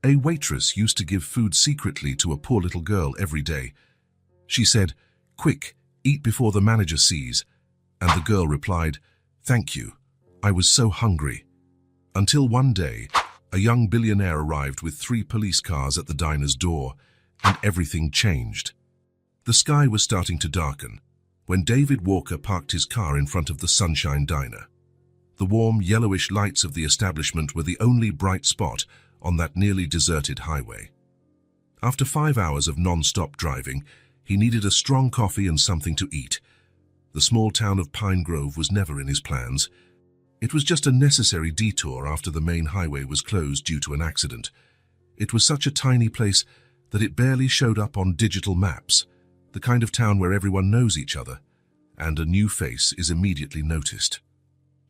A waitress used to give food secretly to a poor little girl every day. She said, "Quick, eat before the manager sees," and the girl replied, "Thank you, I was so hungry." Until one day, a young billionaire arrived with 3 police cars at the diner's door, and everything changed. The sky was starting to darken when David Walker parked his car in front of the Sunshine Diner. The warm, yellowish lights of the establishment were the only bright spot on that nearly deserted highway. After 5 hours of non-stop driving, he needed a strong coffee and something to eat. The small town of Pine Grove was never in his plans. It was just a necessary detour after the main highway was closed due to an accident. It was such a tiny place that it barely showed up on digital maps, the kind of town where everyone knows each other, and a new face is immediately noticed.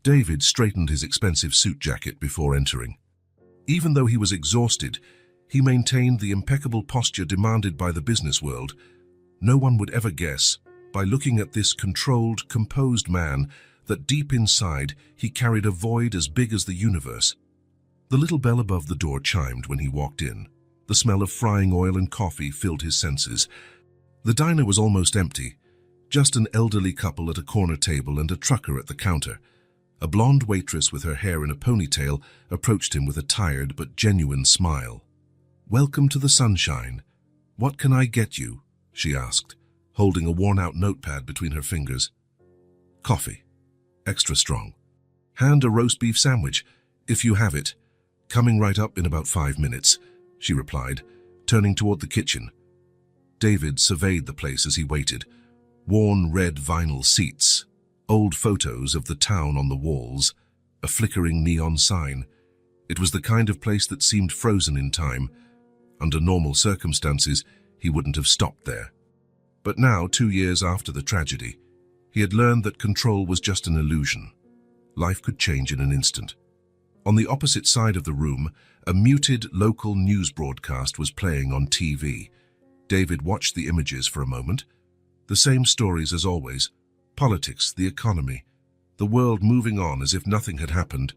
David straightened his expensive suit jacket before entering. Even though he was exhausted, he maintained the impeccable posture demanded by the business world. No one would ever guess, by looking at this controlled, composed man, that deep inside he carried a void as big as the universe. The little bell above the door chimed when he walked in. The smell of frying oil and coffee filled his senses. The diner was almost empty, just an elderly couple at a corner table and a trucker at the counter. A blonde waitress with her hair in a ponytail approached him with a tired but genuine smile. "Welcome to the Sunshine. What can I get you?" she asked, holding a worn-out notepad between her fingers. "Coffee. Extra strong. And a roast beef sandwich, if you have it. Coming right up in about 5 minutes," she replied, turning toward the kitchen. David surveyed the place as he waited. Worn red vinyl seats, old photos of the town on the walls, a flickering neon sign. It was the kind of place that seemed frozen in time. Under normal circumstances, he wouldn't have stopped there. But now, 2 years after the tragedy, he had learned that control was just an illusion. Life could change in an instant. On the opposite side of the room, a muted local news broadcast was playing on TV. David watched the images for a moment. The same stories as always. Politics, the economy, the world moving on as if nothing had happened.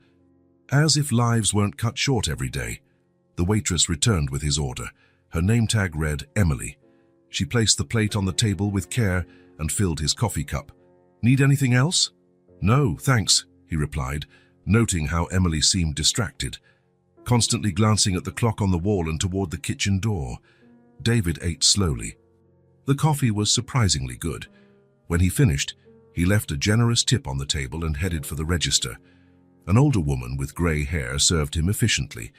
As if lives weren't cut short every day. The waitress returned with his order. Her name tag read Emily. She placed the plate on the table with care and filled his coffee cup. "Need anything else?" "No, thanks," he replied, noting how Emily seemed distracted, constantly glancing at the clock on the wall and toward the kitchen door. David ate slowly. The coffee was surprisingly good. When he finished, he left a generous tip on the table and headed for the register. An older woman with gray hair served him efficiently.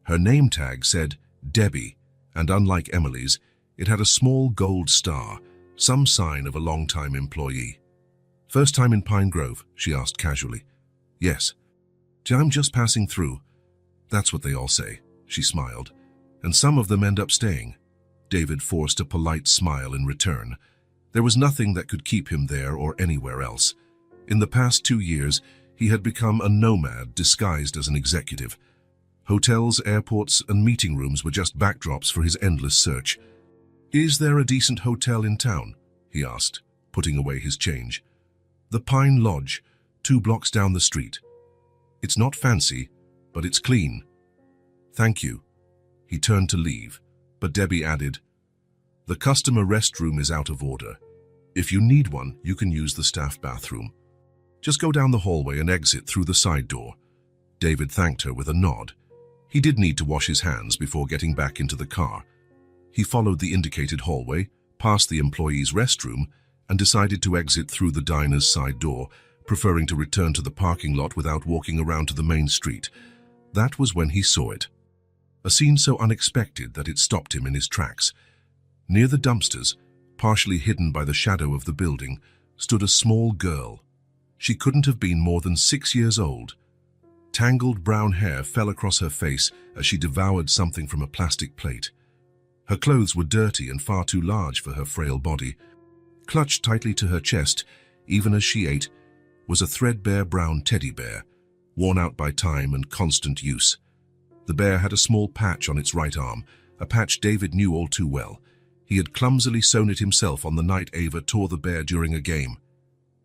Her name tag said Debbie, and unlike Emily's, it had a small gold star, some sign of a long-time employee. "First time in Pine Grove?" she asked casually. "Yes." "I'm just passing through." "That's what they all say," she smiled. "And some of them end up staying." David forced a polite smile in return. There was nothing that could keep him there or anywhere else. In the past 2 years, he had become a nomad disguised as an executive. Hotels, airports, and meeting rooms were just backdrops for his endless search. "Is there a decent hotel in town?" he asked, putting away his change. "The Pine Lodge, 2 blocks down the street. It's not fancy, but it's clean." "Thank you." He turned to leave, but Debbie added, "The customer restroom is out of order. If you need one, you can use the staff bathroom. Just go down the hallway and exit through the side door." David thanked her with a nod. He did need to wash his hands before getting back into the car. He followed the indicated hallway, past the employee's restroom, and decided to exit through the diner's side door, preferring to return to the parking lot without walking around to the main street. That was when he saw it. A scene so unexpected that it stopped him in his tracks. Near the dumpsters, partially hidden by the shadow of the building, stood a small girl. She couldn't have been more than 6 years old. Tangled brown hair fell across her face as she devoured something from a plastic plate. Her clothes were dirty and far too large for her frail body. Clutched tightly to her chest, even as she ate, was a threadbare brown teddy bear, worn out by time and constant use. The bear had a small patch on its right arm, a patch David knew all too well. He had clumsily sewn it himself on the night Ava tore the bear during a game.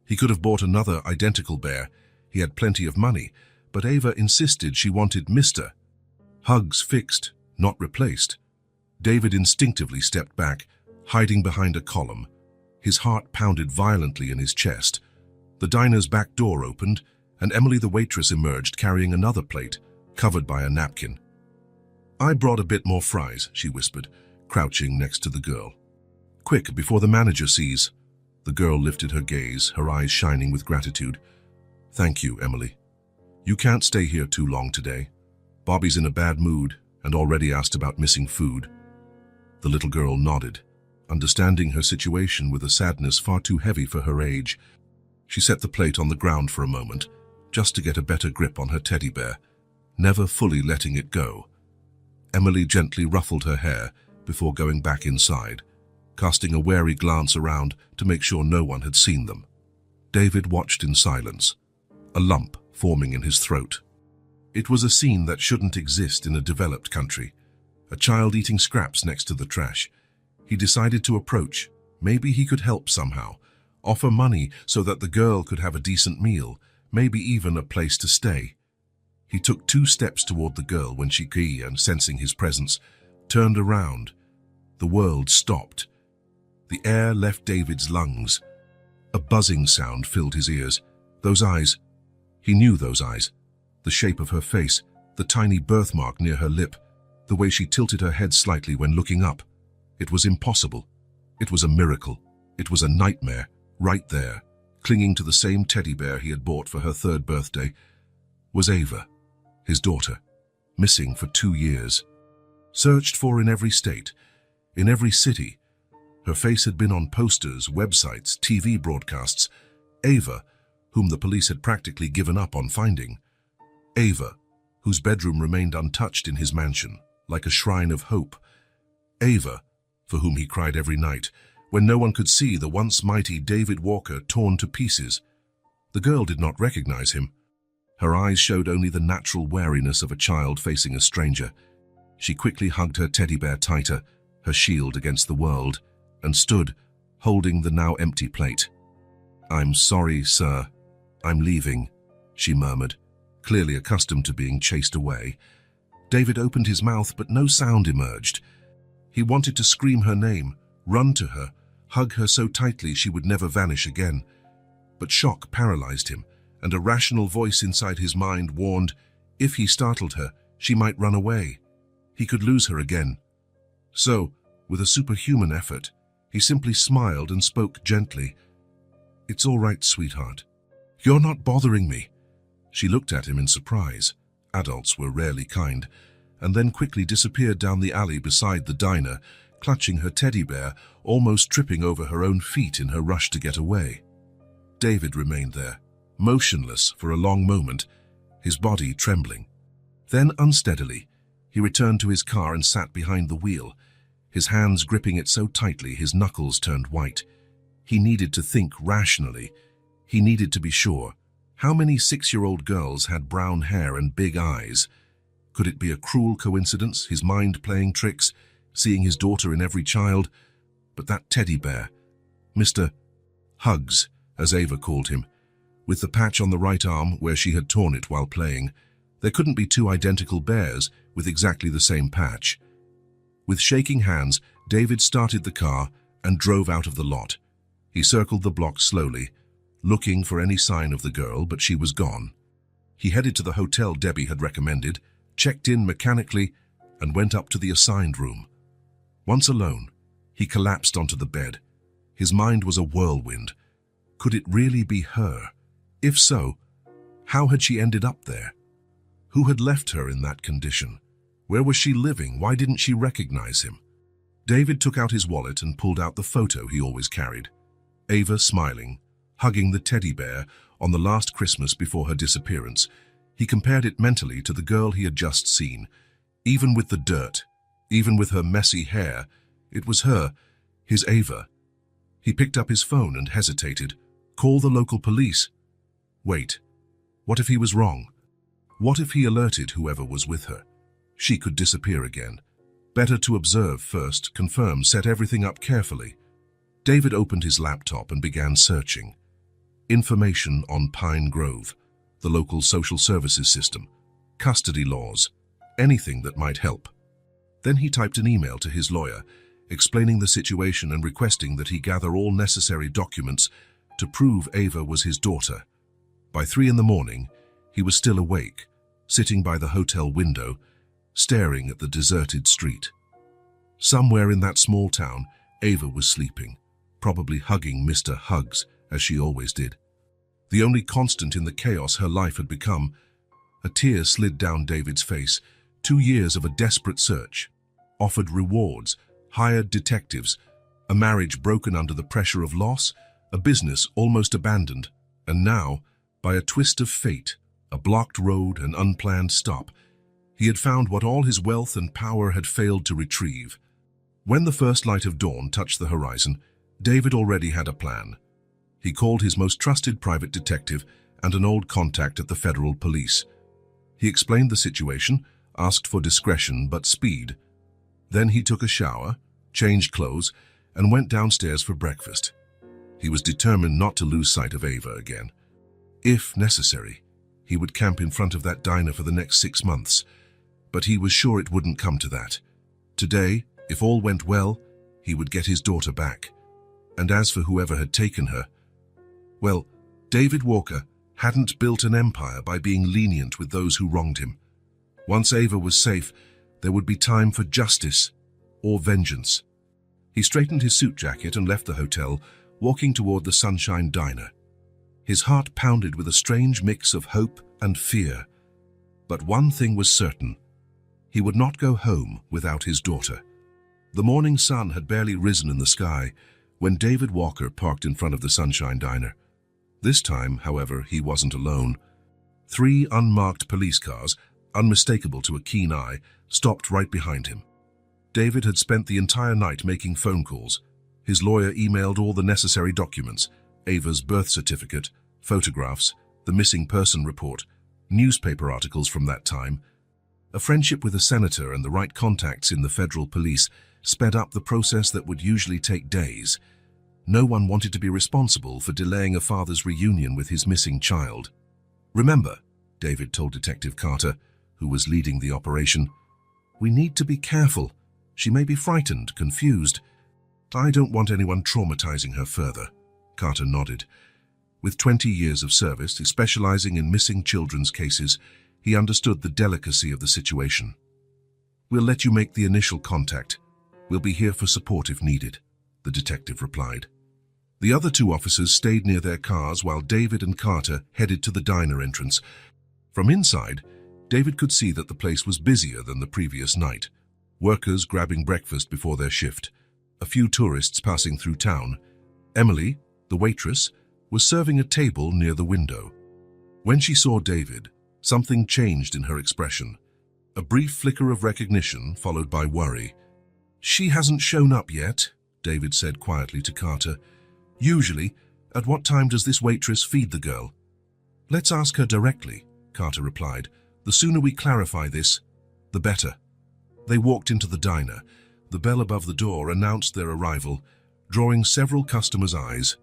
He could have bought another identical bear. He had plenty of money, but Ava insisted she wanted Mr. Hugs fixed, not replaced. David instinctively stepped back, hiding behind a column. His heart pounded violently in his chest. The diner's back door opened, and Emily the waitress emerged carrying another plate, covered by a napkin. "I brought a bit more fries," she whispered, crouching next to the girl. "Quick, before the manager sees." The girl lifted her gaze, her eyes shining with gratitude. "Thank you, Emily. You can't stay here too long today. Bobby's in a bad mood and already asked about missing food." The little girl nodded, understanding her situation with a sadness far too heavy for her age. She set the plate on the ground for a moment, just to get a better grip on her teddy bear, never fully letting it go. Emily gently ruffled her hair before going back inside, casting a wary glance around to make sure no one had seen them. David watched in silence, a lump forming in his throat. It was a scene that shouldn't exist in a developed country. A child eating scraps next to the trash. He decided to approach. Maybe he could help somehow. Offer money so that the girl could have a decent meal, maybe even a place to stay. He took 2 steps toward the girl when she, and sensing his presence, turned around. The world stopped. The air left David's lungs. A buzzing sound filled his ears. Those eyes. He knew those eyes. The shape of her face, the tiny birthmark near her lip, the way she tilted her head slightly when looking up. It was impossible. It was a miracle. It was a nightmare, right there, clinging to the same teddy bear he had bought for her 3rd birthday, was Ava, his daughter, missing for 2 years. Searched for in every state, in every city. Her face had been on posters, websites, TV broadcasts. Ava, whom the police had practically given up on finding. Ava, whose bedroom remained untouched in his mansion, like a shrine of hope. Ava, for whom he cried every night, when no one could see the once mighty David Walker torn to pieces. The girl did not recognize him. Her eyes showed only the natural wariness of a child facing a stranger. She quickly hugged her teddy bear tighter, her shield against the world, and stood, holding the now empty plate. "I'm sorry, sir. I'm leaving," she murmured, clearly accustomed to being chased away. David opened his mouth, but no sound emerged. He wanted to scream her name, run to her, hug her so tightly she would never vanish again. But shock paralyzed him, and a rational voice inside his mind warned, if he startled her, she might run away. He could lose her again. So, with a superhuman effort, he simply smiled and spoke gently. "It's all right, sweetheart. You're not bothering me." She looked at him in surprise. Adults were rarely kind, and then quickly disappeared down the alley beside the diner, clutching her teddy bear, almost tripping over her own feet in her rush to get away. David remained there, motionless for a long moment, his body trembling. Then, unsteadily, he returned to his car and sat behind the wheel, his hands gripping it so tightly his knuckles turned white. He needed to think rationally. He needed to be sure. How many 6-year-old girls had brown hair and big eyes? Could it be a cruel coincidence, his mind playing tricks, seeing his daughter in every child? But that teddy bear, Mr. Hugs, as Ava called him, with the patch on the right arm where she had torn it while playing, there couldn't be 2 identical bears with exactly the same patch. With shaking hands, David started the car and drove out of the lot. He circled the block slowly, looking for any sign of the girl, but she was gone. He headed to the hotel Debbie had recommended, checked in mechanically, and went up to the assigned room. Once alone, he collapsed onto the bed. His mind was a whirlwind. Could it really be her? If so, how had she ended up there? Who had left her in that condition? Where was she living? Why didn't she recognize him? David took out his wallet and pulled out the photo he always carried. Ava smiling, hugging the teddy bear on the last Christmas before her disappearance. He compared it mentally to the girl he had just seen. Even with the dirt, even with her messy hair, it was her, his Ava. He picked up his phone and hesitated. Call the local police. Wait, what if he was wrong? What if he alerted whoever was with her? She could disappear again. Better to observe first, confirm, set everything up carefully. David opened his laptop and began searching. Information on Pine Grove, the local social services system, custody laws, anything that might help. Then he typed an email to his lawyer, explaining the situation and requesting that he gather all necessary documents to prove Ava was his daughter. By 3 in the morning, he was still awake, sitting by the hotel window, staring at the deserted street. Somewhere in that small town, Ava was sleeping, probably hugging Mr. Hugs, as she always did. The only constant in the chaos her life had become. A tear slid down David's face. 2 years of a desperate search, offered rewards, hired detectives, a marriage broken under the pressure of loss, a business almost abandoned, and now, by a twist of fate, a blocked road, an unplanned stop, he had found what all his wealth and power had failed to retrieve. When the first light of dawn touched the horizon, David already had a plan. He called his most trusted private detective and an old contact at the federal police. He explained the situation, asked for discretion but speed. Then he took a shower, changed clothes, and went downstairs for breakfast. He was determined not to lose sight of Ava again. If necessary, he would camp in front of that diner for the next 6 months. But he was sure it wouldn't come to that. Today, if all went well, he would get his daughter back. And as for whoever had taken her, well, David Walker hadn't built an empire by being lenient with those who wronged him. Once Ava was safe, there would be time for justice or vengeance. He straightened his suit jacket and left the hotel, walking toward the Sunshine Diner. His heart pounded with a strange mix of hope and fear. But one thing was certain. He would not go home without his daughter. The morning sun had barely risen in the sky when David Walker parked in front of the Sunshine Diner. This time, however, he wasn't alone. 3 unmarked police cars, unmistakable to a keen eye, stopped right behind him. David had spent the entire night making phone calls. His lawyer emailed all the necessary documents: Ava's birth certificate, photographs, the missing person report, newspaper articles from that time. A friendship with a senator and the right contacts in the federal police sped up the process that would usually take days. No one wanted to be responsible for delaying a father's reunion with his missing child. "Remember," David told Detective Carter, who was leading the operation, "we need to be careful. She may be frightened, confused. I don't want anyone traumatizing her further." Carter nodded. With 20 years of service, specializing in missing children's cases, he understood the delicacy of the situation. "We'll let you make the initial contact. We'll be here for support if needed," the detective replied. The other 2 officers stayed near their cars while David and Carter headed to the diner entrance. From inside, David could see that the place was busier than the previous night. Workers grabbing breakfast before their shift, a few tourists passing through town. Emily, the waitress, was serving a table near the window. When she saw David, something changed in her expression. A brief flicker of recognition followed by worry. "She hasn't shown up yet," David said quietly to Carter. "Usually, at what time does this waitress feed the girl?" "Let's ask her directly," Carter replied. "The sooner we clarify this, the better." They walked into the diner. The bell above the door announced their arrival, drawing several customers' eyes.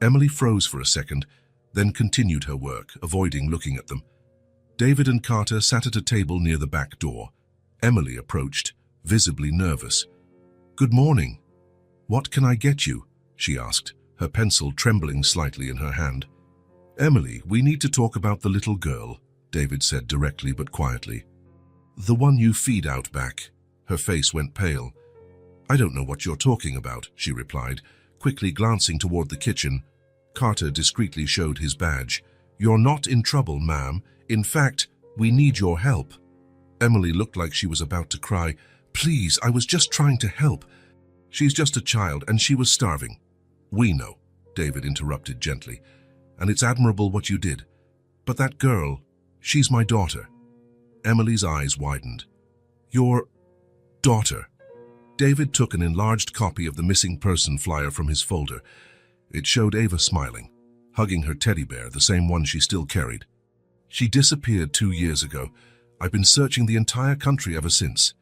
Emily froze for a second, then continued her work, avoiding looking at them. David and Carter sat at a table near the back door. Emily approached, visibly nervous. "Good morning. What can I get you?" she asked, her pencil trembling slightly in her hand. "Emily, we need to talk about the little girl," David said directly but quietly. "The one you feed out back." Her face went pale. "I don't know what you're talking about," she replied, quickly glancing toward the kitchen. Carter discreetly showed his badge. "You're not in trouble, ma'am. In fact, we need your help." Emily looked like she was about to cry. "Please, I was just trying to help. She's just a child and she was starving." "We know," David interrupted gently, "and it's admirable what you did. But that girl, she's my daughter." Emily's eyes widened. "Your daughter?" David took an enlarged copy of the missing person flyer from his folder. It showed Ava smiling, hugging her teddy bear, the same one she still carried. "She disappeared 2 years ago. I've been searching the entire country ever since."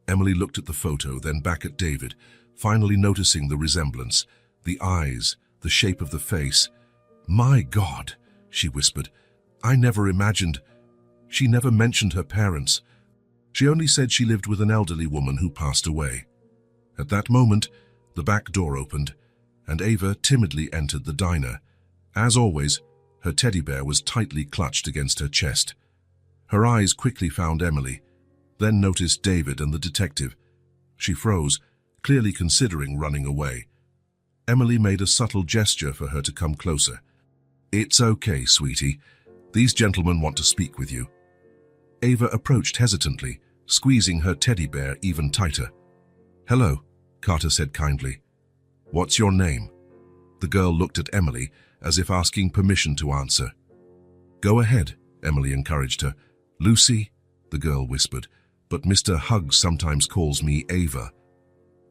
Emily looked at the photo, then back at David, finally noticing the resemblance, the eyes, the shape of the face. "My God," she whispered. "I never imagined. She never mentioned her parents." She only said she lived with an elderly woman who passed away. At that moment, the back door opened, and Ava timidly entered the diner. As always, her teddy bear was tightly clutched against her chest. Her eyes quickly found Emily, then noticed David and the detective. She froze, clearly considering running away. Emily made a subtle gesture for her to come closer. "It's okay, sweetie. These gentlemen want to speak with you." Ava approached hesitantly, squeezing her teddy bear even tighter. "Hello," Carter said kindly. "What's your name?" The girl looked at Emily as if asking permission to answer. "Go ahead," Emily encouraged her. "Lucy," the girl whispered, "but Mr. Huggs sometimes calls me Ava."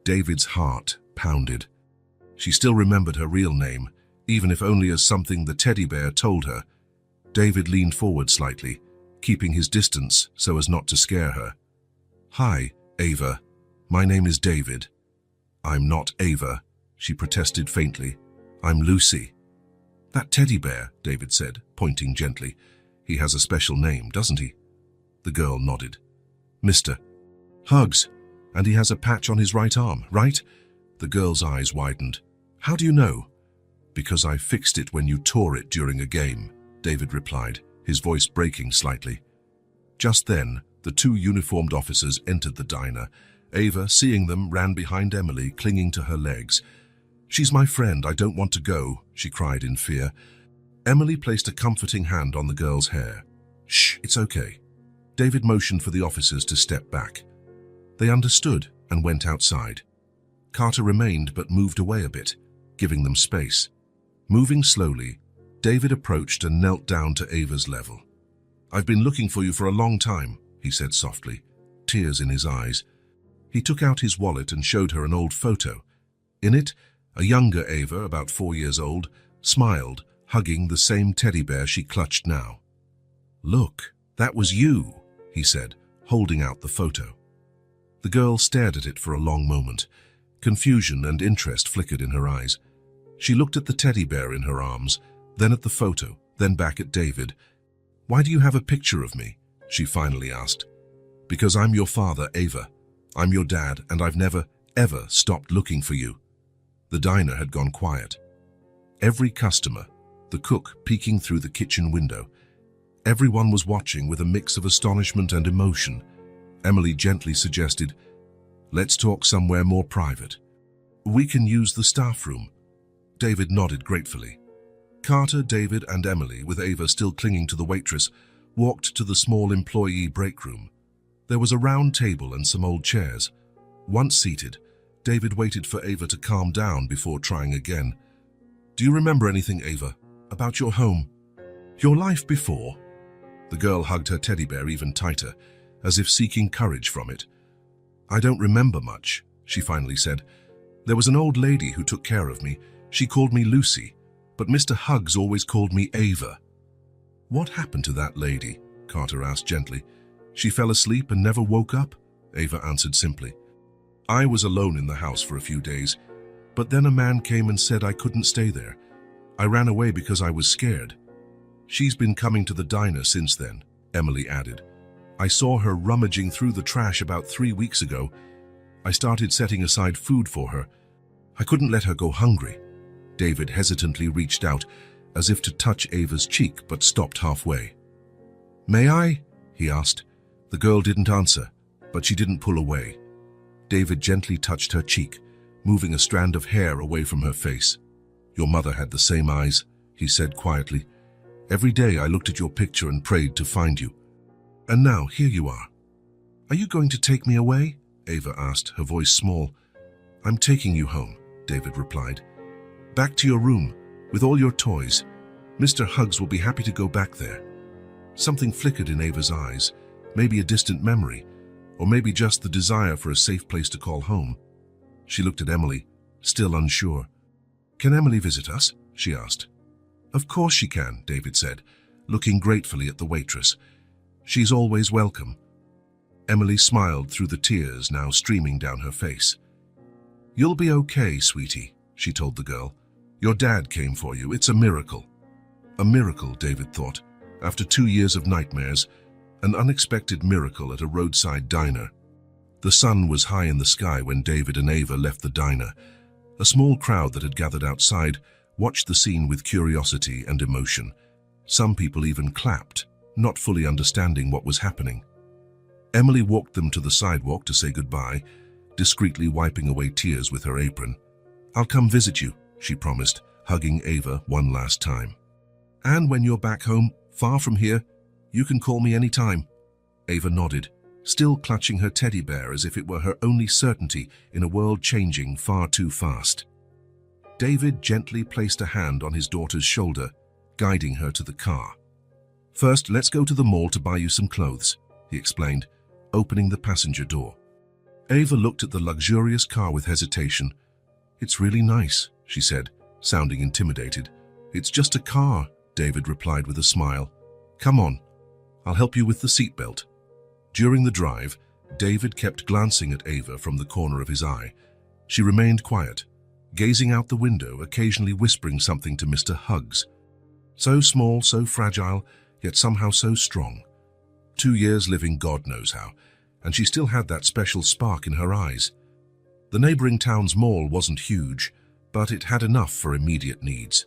David's heart pounded. She still remembered her real name, even if only as something the teddy bear told her. David leaned forward slightly, keeping his distance so as not to scare her. "Hi, Ava. My name is David." "I'm not Ava," she protested faintly. "I'm Lucy." "That teddy bear," David said, pointing gently. "He has a special name, doesn't he?" The girl nodded. "Mr. Huggs, and he has a patch on his right arm, right?" The girl's eyes widened. "How do you know?" "Because I fixed it when you tore it during a game," David replied, his voice breaking slightly. Just then, the two uniformed officers entered the diner. Ava, seeing them, ran behind Emily, clinging to her legs. "She's my friend, I don't want to go," she cried in fear. Emily placed a comforting hand on the girl's hair. "Shh, it's okay." David motioned for the officers to step back. They understood and went outside. Carter remained but moved away a bit, giving them space. Moving slowly, David approached and knelt down to Ava's level. "I've been looking for you for a long time," he said softly, tears in his eyes. He took out his wallet and showed her an old photo. In it, a younger Ava, about 4 years old, smiled, hugging the same teddy bear she clutched now. "Look, that was you," he said, holding out the photo. The girl stared at it for a long moment. Confusion and interest flickered in her eyes. She looked at the teddy bear in her arms, then at the photo, then back at David. "Why do you have a picture of me?" she finally asked. "Because I'm your father, Ava. I'm your dad, and I've never, ever stopped looking for you." The diner had gone quiet. Every customer, the cook peeking through the kitchen window, everyone was watching with a mix of astonishment and emotion. Emily gently suggested, "Let's talk somewhere more private. We can use the staff room." David nodded gratefully. Carter, David, and Emily, with Ava still clinging to the waitress, walked to the small employee break room. There was a round table and some old chairs. Once seated, David waited for Ava to calm down before trying again. "Do you remember anything, Ava, about your home? Your life before?" The girl hugged her teddy bear even tighter, as if seeking courage from it. "I don't remember much," she finally said. "There was an old lady who took care of me. She called me Lucy, but Mr. Huggs always called me Ava." "What happened to that lady?" Carter asked gently. "She fell asleep and never woke up?" Ava answered simply. "I was alone in the house for a few days, but then a man came and said I couldn't stay there. I ran away because I was scared. She's been coming to the diner since then," Emily added. "I saw her rummaging through the trash about 3 weeks ago. I started setting aside food for her. I couldn't let her go hungry." David hesitantly reached out, as if to touch Ava's cheek, but stopped halfway. "May I?" he asked. The girl didn't answer, but she didn't pull away. David gently touched her cheek, moving a strand of hair away from her face. "Your mother had the same eyes," he said quietly. "Every day I looked at your picture and prayed to find you. And now, here you are." "Are you going to take me away?" Ava asked, her voice small. "I'm taking you home," David replied. "Back to your room, with all your toys. Mr. Huggs will be happy to go back there." Something flickered in Ava's eyes, maybe a distant memory, or maybe just the desire for a safe place to call home. She looked at Emily, still unsure. "Can Emily visit us?" she asked. "Of course she can," David said, looking gratefully at the waitress. "She's always welcome." Emily smiled through the tears now streaming down her face. "You'll be okay, sweetie," she told the girl. "Your dad came for you. It's a miracle." A miracle, David thought. After 2 years of nightmares, An unexpected miracle at a roadside diner. The sun was high in the sky when David and Ava left the diner. A small crowd that had gathered outside watched the scene with curiosity and emotion. Some people even clapped, not fully understanding what was happening. Emily walked them to the sidewalk to say goodbye, discreetly wiping away tears with her apron. "I'll come visit you," she promised, hugging Ava one last time. "And when you're back home, far from here, you can call me any time." Ava nodded, still clutching her teddy bear as if it were her only certainty in a world changing far too fast. David gently placed a hand on his daughter's shoulder, guiding her to the car. "First, let's go to the mall to buy you some clothes," he explained, opening the passenger door. Ava looked at the luxurious car with hesitation. "It's really nice," she said, sounding intimidated. "It's just a car," David replied with a smile. "Come on, I'll help you with the seatbelt." During the drive, David kept glancing at Ava from the corner of his eye. She remained quiet, gazing out the window, occasionally whispering something to Mr. Huggs. So small, so fragile, yet somehow so strong. 2 years living God knows how, and she still had that special spark in her eyes. The neighboring town's mall wasn't huge, but it had enough for immediate needs.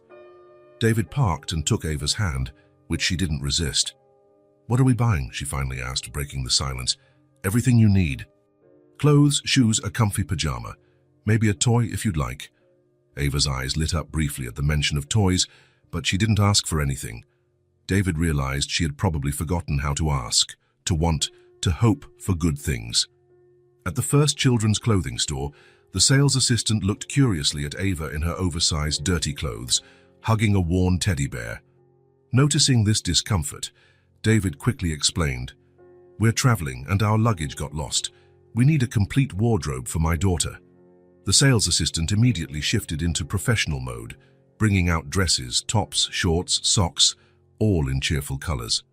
David parked and took Ava's hand, which she didn't resist. "What are we buying?" she finally asked, breaking the silence. "Everything you need. Clothes, shoes, a comfy pajama. Maybe a toy if you'd like." Ava's eyes lit up briefly at the mention of toys, but she didn't ask for anything. David realized she had probably forgotten how to ask, to want, to hope for good things. At the first children's clothing store, the sales assistant looked curiously at Ava in her oversized, dirty clothes, hugging a worn teddy bear. Noticing this discomfort, David quickly explained, "We're traveling and our luggage got lost. We need a complete wardrobe for my daughter." The sales assistant immediately shifted into professional mode, bringing out dresses, tops, shorts, socks, all in cheerful colors.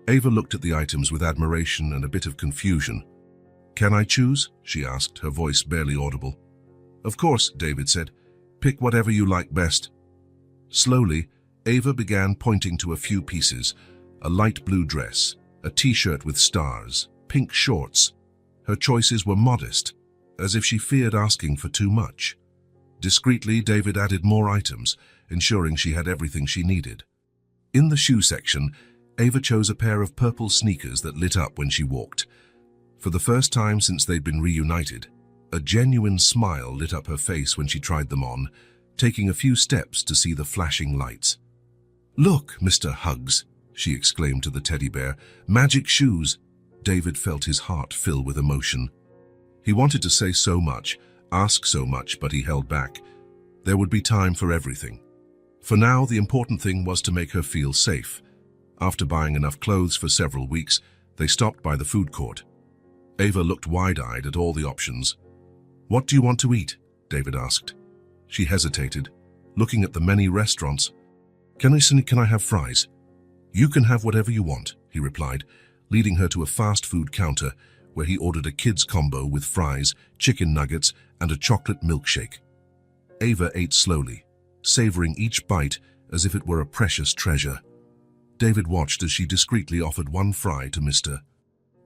Ava looked at the items with admiration and a bit of confusion. "Can I choose?" she asked, her voice barely audible. "Of course," David said. "Pick whatever you like best." Slowly, Ava began pointing to a few pieces: a light blue dress, a t-shirt with stars, pink shorts. Her choices were modest, as if she feared asking for too much. Discreetly, David added more items, ensuring she had everything she needed. In the shoe section, Ava chose a pair of purple sneakers that lit up when she walked. For the first time since they'd been reunited, a genuine smile lit up her face when she tried them on, taking a few steps to see the flashing lights. "Look, Mr. Huggs," she exclaimed to the teddy bear. "Magic shoes." David felt his heart fill with emotion. He wanted to say so much, ask so much, but he held back. There would be time for everything. For now, the important thing was to make her feel safe. After buying enough clothes for several weeks, they stopped by the food court. Ava looked wide-eyed at all the options. "What do you want to eat?" David asked. She hesitated, looking at the many restaurants. Can I have fries?" "You can have whatever you want," he replied, leading her to a fast food counter where he ordered a kids combo with fries, chicken nuggets, and a chocolate milkshake. Ava ate slowly, savoring each bite as if it were a precious treasure. David watched as she discreetly offered one fry to Mr.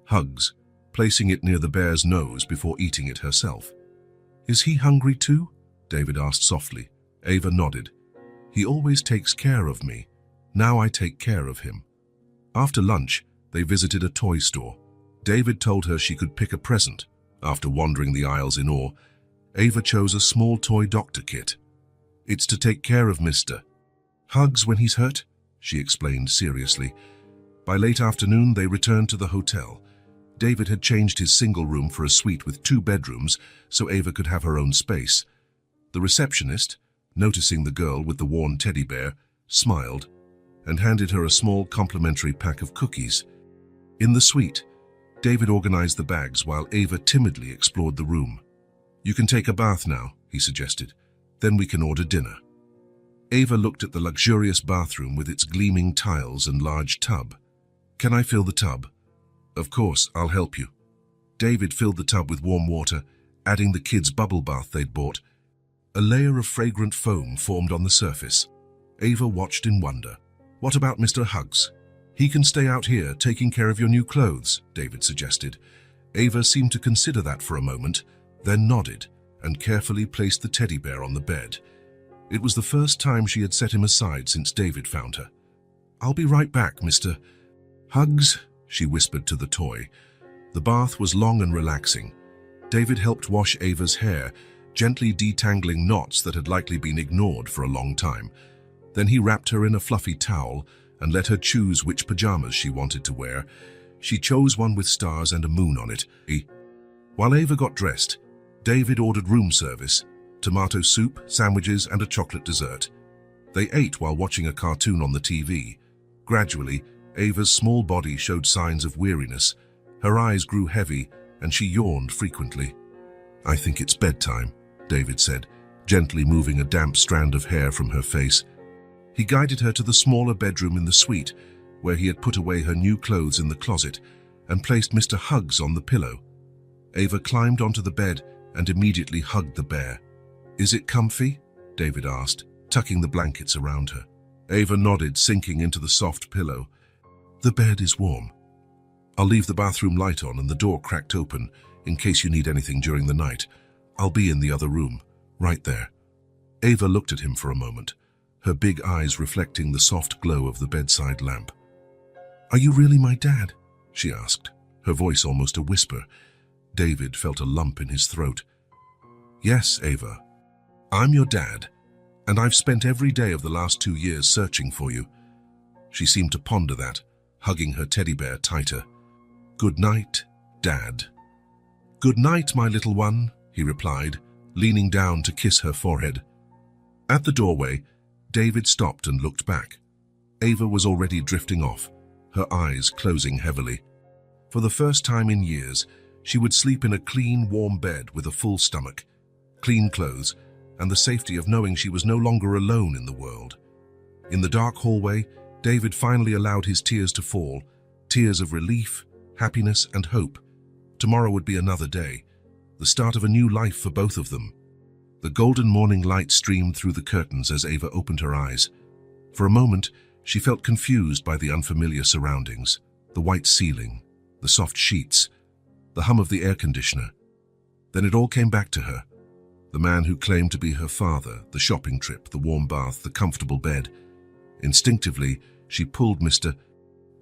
Huggs, placing it near the bear's nose before eating it herself. "Is he hungry too?" David asked softly. Ava nodded. "He always takes care of me. Now I take care of him." After lunch, they visited a toy store. David told her she could pick a present. After wandering the aisles in awe, Ava chose a small toy doctor kit. "It's to take care of Mr. Huggs when he's hurt," she explained seriously. By late afternoon, they returned to the hotel. David had changed his single room for a suite with 2 bedrooms so Ava could have her own space. The receptionist, noticing the girl with the worn teddy bear, smiled and handed her a small complimentary pack of cookies. In the suite, David organized the bags while Ava timidly explored the room. "You can take a bath now," he suggested. "Then we can order dinner." Ava looked at the luxurious bathroom with its gleaming tiles and large tub. "Can I fill the tub?" "Of course, I'll help you." David filled the tub with warm water, adding the kids' bubble bath they'd bought. A layer of fragrant foam formed on the surface. Ava watched in wonder. "What about Mr. Huggs? He can stay out here taking care of your new clothes, David suggested. Ava seemed to consider that for a moment, then nodded and carefully placed the teddy bear on the bed. It was the first time she had set him aside since David found her. "I'll be right back, Mr. Hugs," she whispered to the toy. The bath was long and relaxing. David helped wash Ava's hair, gently detangling knots that had likely been ignored for a long time. Then he wrapped her in a fluffy towel and let her choose which pajamas she wanted to wear. She chose one with stars and a moon on it. While Ava got dressed, David ordered room service, tomato soup, sandwiches, and a chocolate dessert. They ate while watching a cartoon on the TV. Gradually, Ava's small body showed signs of weariness. Her eyes grew heavy, and she yawned frequently. "I think it's bedtime," David said, gently moving a damp strand of hair from her face. He guided her to the smaller bedroom in the suite, where he had put away her new clothes in the closet, and placed Mr. Hugs on the pillow. Ava climbed onto the bed and immediately hugged the bear. "Is it comfy?" David asked, tucking the blankets around her. Ava nodded, sinking into the soft pillow. "The bed is warm. I'll leave the bathroom light on and the door cracked open in case you need anything during the night. I'll be in the other room, right there." Ava looked at him for a moment, her big eyes reflecting the soft glow of the bedside lamp. "Are you really my dad?" she asked, her voice almost a whisper. David felt a lump in his throat. "Yes, Ava. I'm your dad, and I've spent every day of the last 2 years searching for you." She seemed to ponder that, hugging her teddy bear tighter. "Good night, Dad." "Good night, my little one," he replied, leaning down to kiss her forehead. At the doorway, David stopped and looked back. Ava was already drifting off, her eyes closing heavily. For the first time in years, she would sleep in a clean, warm bed with a full stomach, clean clothes, and the safety of knowing she was no longer alone in the world. In the dark hallway, David finally allowed his tears to fall, tears of relief, happiness, and hope. Tomorrow would be another day, the start of a new life for both of them. The golden morning light streamed through the curtains as Ava opened her eyes. For a moment, she felt confused by the unfamiliar surroundings, the white ceiling, the soft sheets, the hum of the air conditioner. Then it all came back to her. The man who claimed to be her father, the shopping trip, the warm bath, the comfortable bed. Instinctively, she pulled Mr.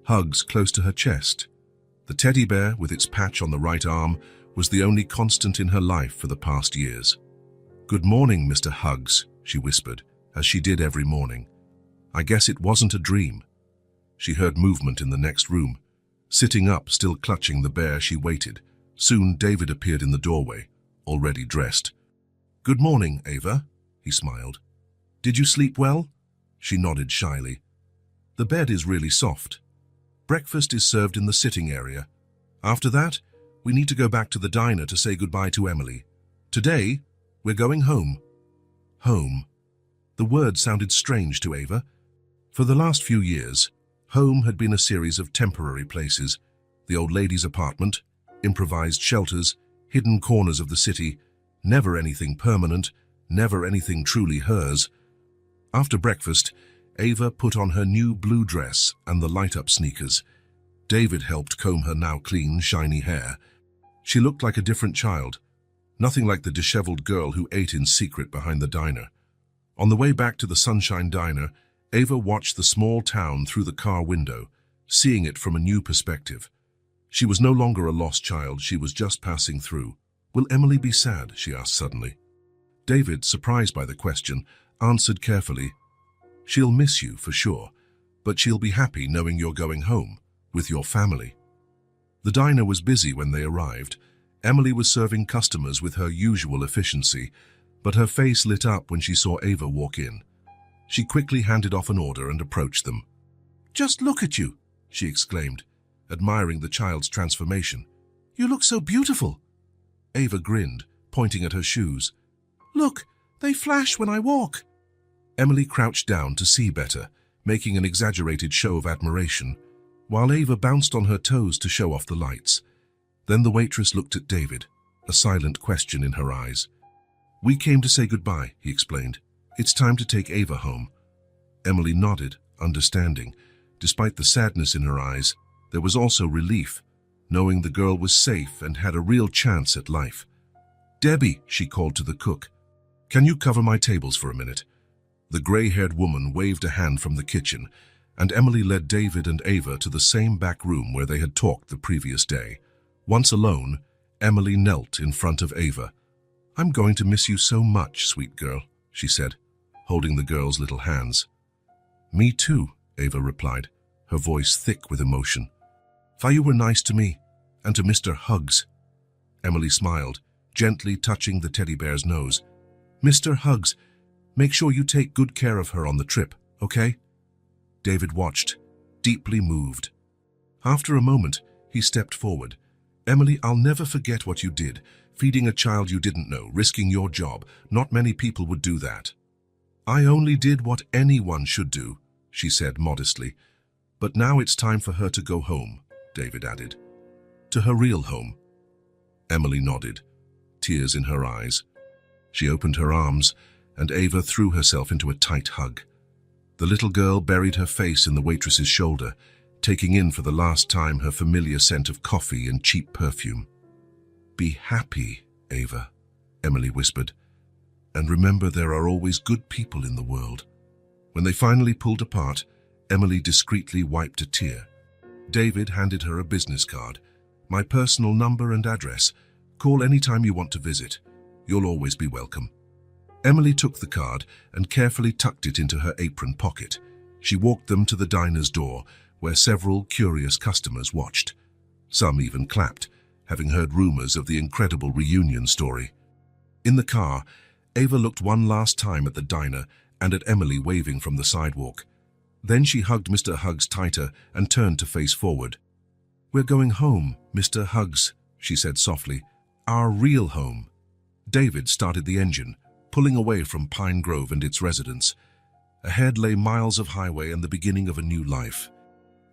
Hugs close to her chest. The teddy bear, with its patch on the right arm, was the only constant in her life for the past years. "Good morning, Mr. Hugs," she whispered, as she did every morning. "I guess it wasn't a dream." She heard movement in the next room. Sitting up, still clutching the bear, she waited. Soon David appeared in the doorway, already dressed. "Good morning, Ava," he smiled. "Did you sleep well?" She nodded shyly. "The bed is really soft. Breakfast is served in the sitting area. After that, we need to go back to the diner to say goodbye to Emily. Today, we're going home." Home. The word sounded strange to Ava. For the last few years, home had been a series of temporary places. The old lady's apartment, improvised shelters, hidden corners of the city, never anything permanent, never anything truly hers. After breakfast, Ava put on her new blue dress and the light-up sneakers. David helped comb her now clean, shiny hair. She looked like a different child, nothing like the disheveled girl who ate in secret behind the diner. On the way back to the Sunshine Diner, Ava watched the small town through the car window, seeing it from a new perspective. She was no longer a lost child, she was just passing through. "Will Emily be sad?" she asked suddenly. David, surprised by the question, answered carefully, "She'll miss you, for sure, but she'll be happy knowing you're going home, with your family." The diner was busy when they arrived. Emily was serving customers with her usual efficiency, but her face lit up when she saw Ava walk in. She quickly handed off an order and approached them. "Just look at you," she exclaimed, admiring the child's transformation. "You look so beautiful." Ava grinned, pointing at her shoes. "Look, they flash when I walk." Emily crouched down to see better, making an exaggerated show of admiration, while Ava bounced on her toes to show off the lights. Then the waitress looked at David, a silent question in her eyes. "We came to say goodbye," he explained. "It's time to take Ava home." Emily nodded, understanding. Despite the sadness in her eyes, there was also relief, knowing the girl was safe and had a real chance at life. "Debbie," she called to the cook, "can you cover my tables for a minute?" The gray-haired woman waved a hand from the kitchen, and Emily led David and Ava to the same back room where they had talked the previous day. Once alone, Emily knelt in front of Ava. "I'm going to miss you so much, sweet girl," she said, holding the girl's little hands. "Me too," Ava replied, her voice thick with emotion. "For you were nice to me, and to Mr. Hugs." Emily smiled, gently touching the teddy bear's nose. "Mr. Hugs, make sure you take good care of her on the trip, okay?" David watched, deeply moved. After a moment, he stepped forward. "Emily, I'll never forget what you did, feeding a child you didn't know, risking your job. Not many people would do that." "I only did what anyone should do," she said modestly. "But now it's time for her to go home," David added. "To her real home." Emily nodded, tears in her eyes. She opened her arms, and Ava threw herself into a tight hug. The little girl buried her face in the waitress's shoulder, taking in for the last time her familiar scent of coffee and cheap perfume. "Be happy, Ava," Emily whispered. "And remember, there are always good people in the world." When they finally pulled apart, Emily discreetly wiped a tear. David handed her a business card. "My personal number and address. Call anytime you want to visit. You'll always be welcome." Emily took the card and carefully tucked it into her apron pocket. She walked them to the diner's door, where several curious customers watched. Some even clapped, having heard rumors of the incredible reunion story. In the car, Ava looked one last time at the diner and at Emily waving from the sidewalk. Then she hugged Mr. Hugs tighter and turned to face forward. "We're going home, Mr. Hugs," she said softly. "Our real home." David started the engine, pulling away from Pine Grove and its residents. Ahead lay miles of highway and the beginning of a new life.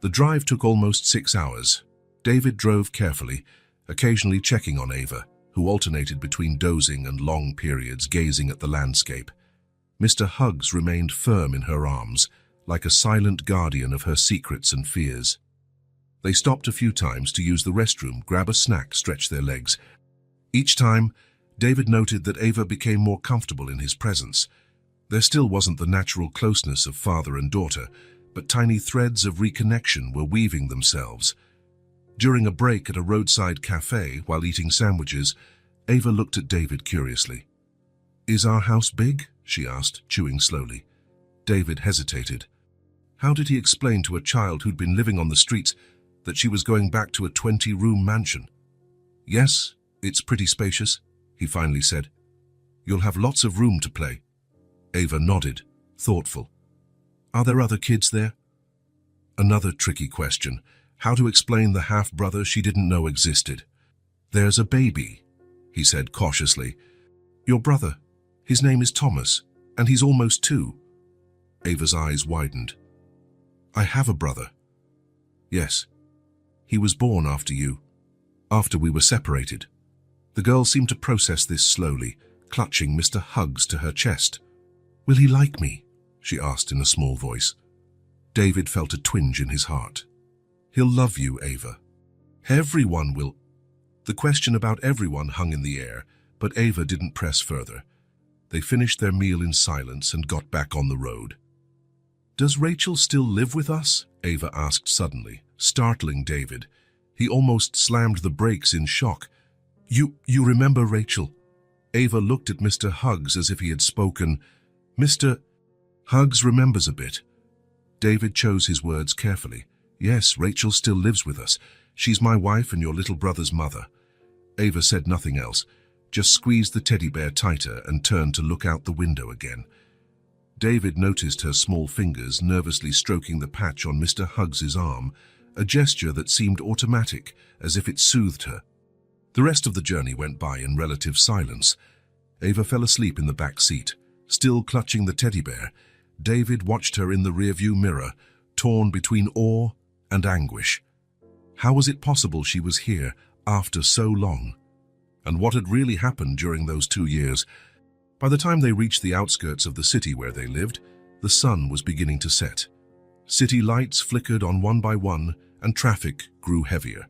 The drive took almost 6 hours. David drove carefully, occasionally checking on Ava, who alternated between dozing and long periods gazing at the landscape. Mr. Hugs remained firm in her arms, like a silent guardian of her secrets and fears. They stopped a few times to use the restroom, grab a snack, stretch their legs. Each time, David noted that Ava became more comfortable in his presence. There still wasn't the natural closeness of father and daughter, but tiny threads of reconnection were weaving themselves. During a break at a roadside cafe while eating sandwiches, Ava looked at David curiously. "Is our house big?" she asked, chewing slowly. David hesitated. How did he explain to a child who'd been living on the streets that she was going back to a 20-room mansion? "Yes, it's pretty spacious," he finally said. "You'll have lots of room to play." Ava nodded, thoughtful. "Are there other kids there?" Another tricky question. How to explain the half-brother she didn't know existed. "There's a baby," he said cautiously. "Your brother. His name is Thomas, and he's almost 2. Ava's eyes widened. "I have a brother." "Yes. He was born after you, after we were separated." The girl seemed to process this slowly, clutching Mr. Hugs to her chest. "Will he like me?" she asked in a small voice. David felt a twinge in his heart. "He'll love you, Ava. Everyone will." The question about everyone hung in the air, but Ava didn't press further. They finished their meal in silence and got back on the road. "Does Rachel still live with us?" Ava asked suddenly, startling David. He almost slammed the brakes in shock. You remember Rachel?" Ava looked at Mr. Hugs as if he had spoken. "Mr. Hugs remembers a bit." David chose his words carefully. "Yes, Rachel still lives with us. She's my wife and your little brother's mother." Ava said nothing else, just squeezed the teddy bear tighter and turned to look out the window again. David noticed her small fingers nervously stroking the patch on Mr. Hugs's arm, a gesture that seemed automatic, as if it soothed her. The rest of the journey went by in relative silence. Ava fell asleep in the back seat. Still clutching the teddy bear, David watched her in the rearview mirror, torn between awe and anguish. How was it possible she was here after so long? And what had really happened during those 2 years? By the time they reached the outskirts of the city where they lived, the sun was beginning to set. City lights flickered on one by one, and traffic grew heavier.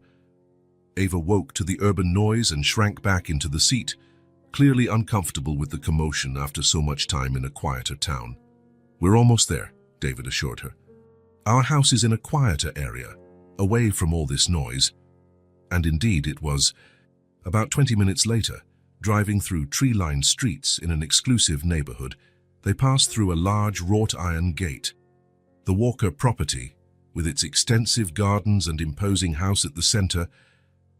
Ava woke to the urban noise and shrank back into the seat, clearly uncomfortable with the commotion after so much time in a quieter town. "We're almost there," David assured her. "Our house is in a quieter area, away from all this noise." And indeed it was. About 20 minutes later, driving through tree-lined streets in an exclusive neighborhood, they passed through a large wrought-iron gate. The Walker property, with its extensive gardens and imposing house at the center,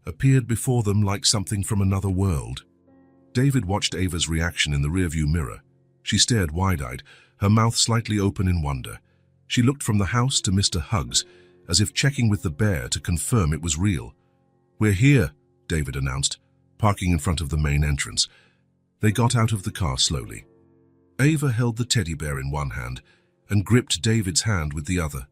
appeared before them like something from another world. David watched Ava's reaction in the rearview mirror. She stared wide-eyed, her mouth slightly open in wonder. She looked from the house to Mr. Huggs, as if checking with the bear to confirm it was real. "We're here," David announced, parking in front of the main entrance. They got out of the car slowly. Ava held the teddy bear in one hand and gripped David's hand with the other.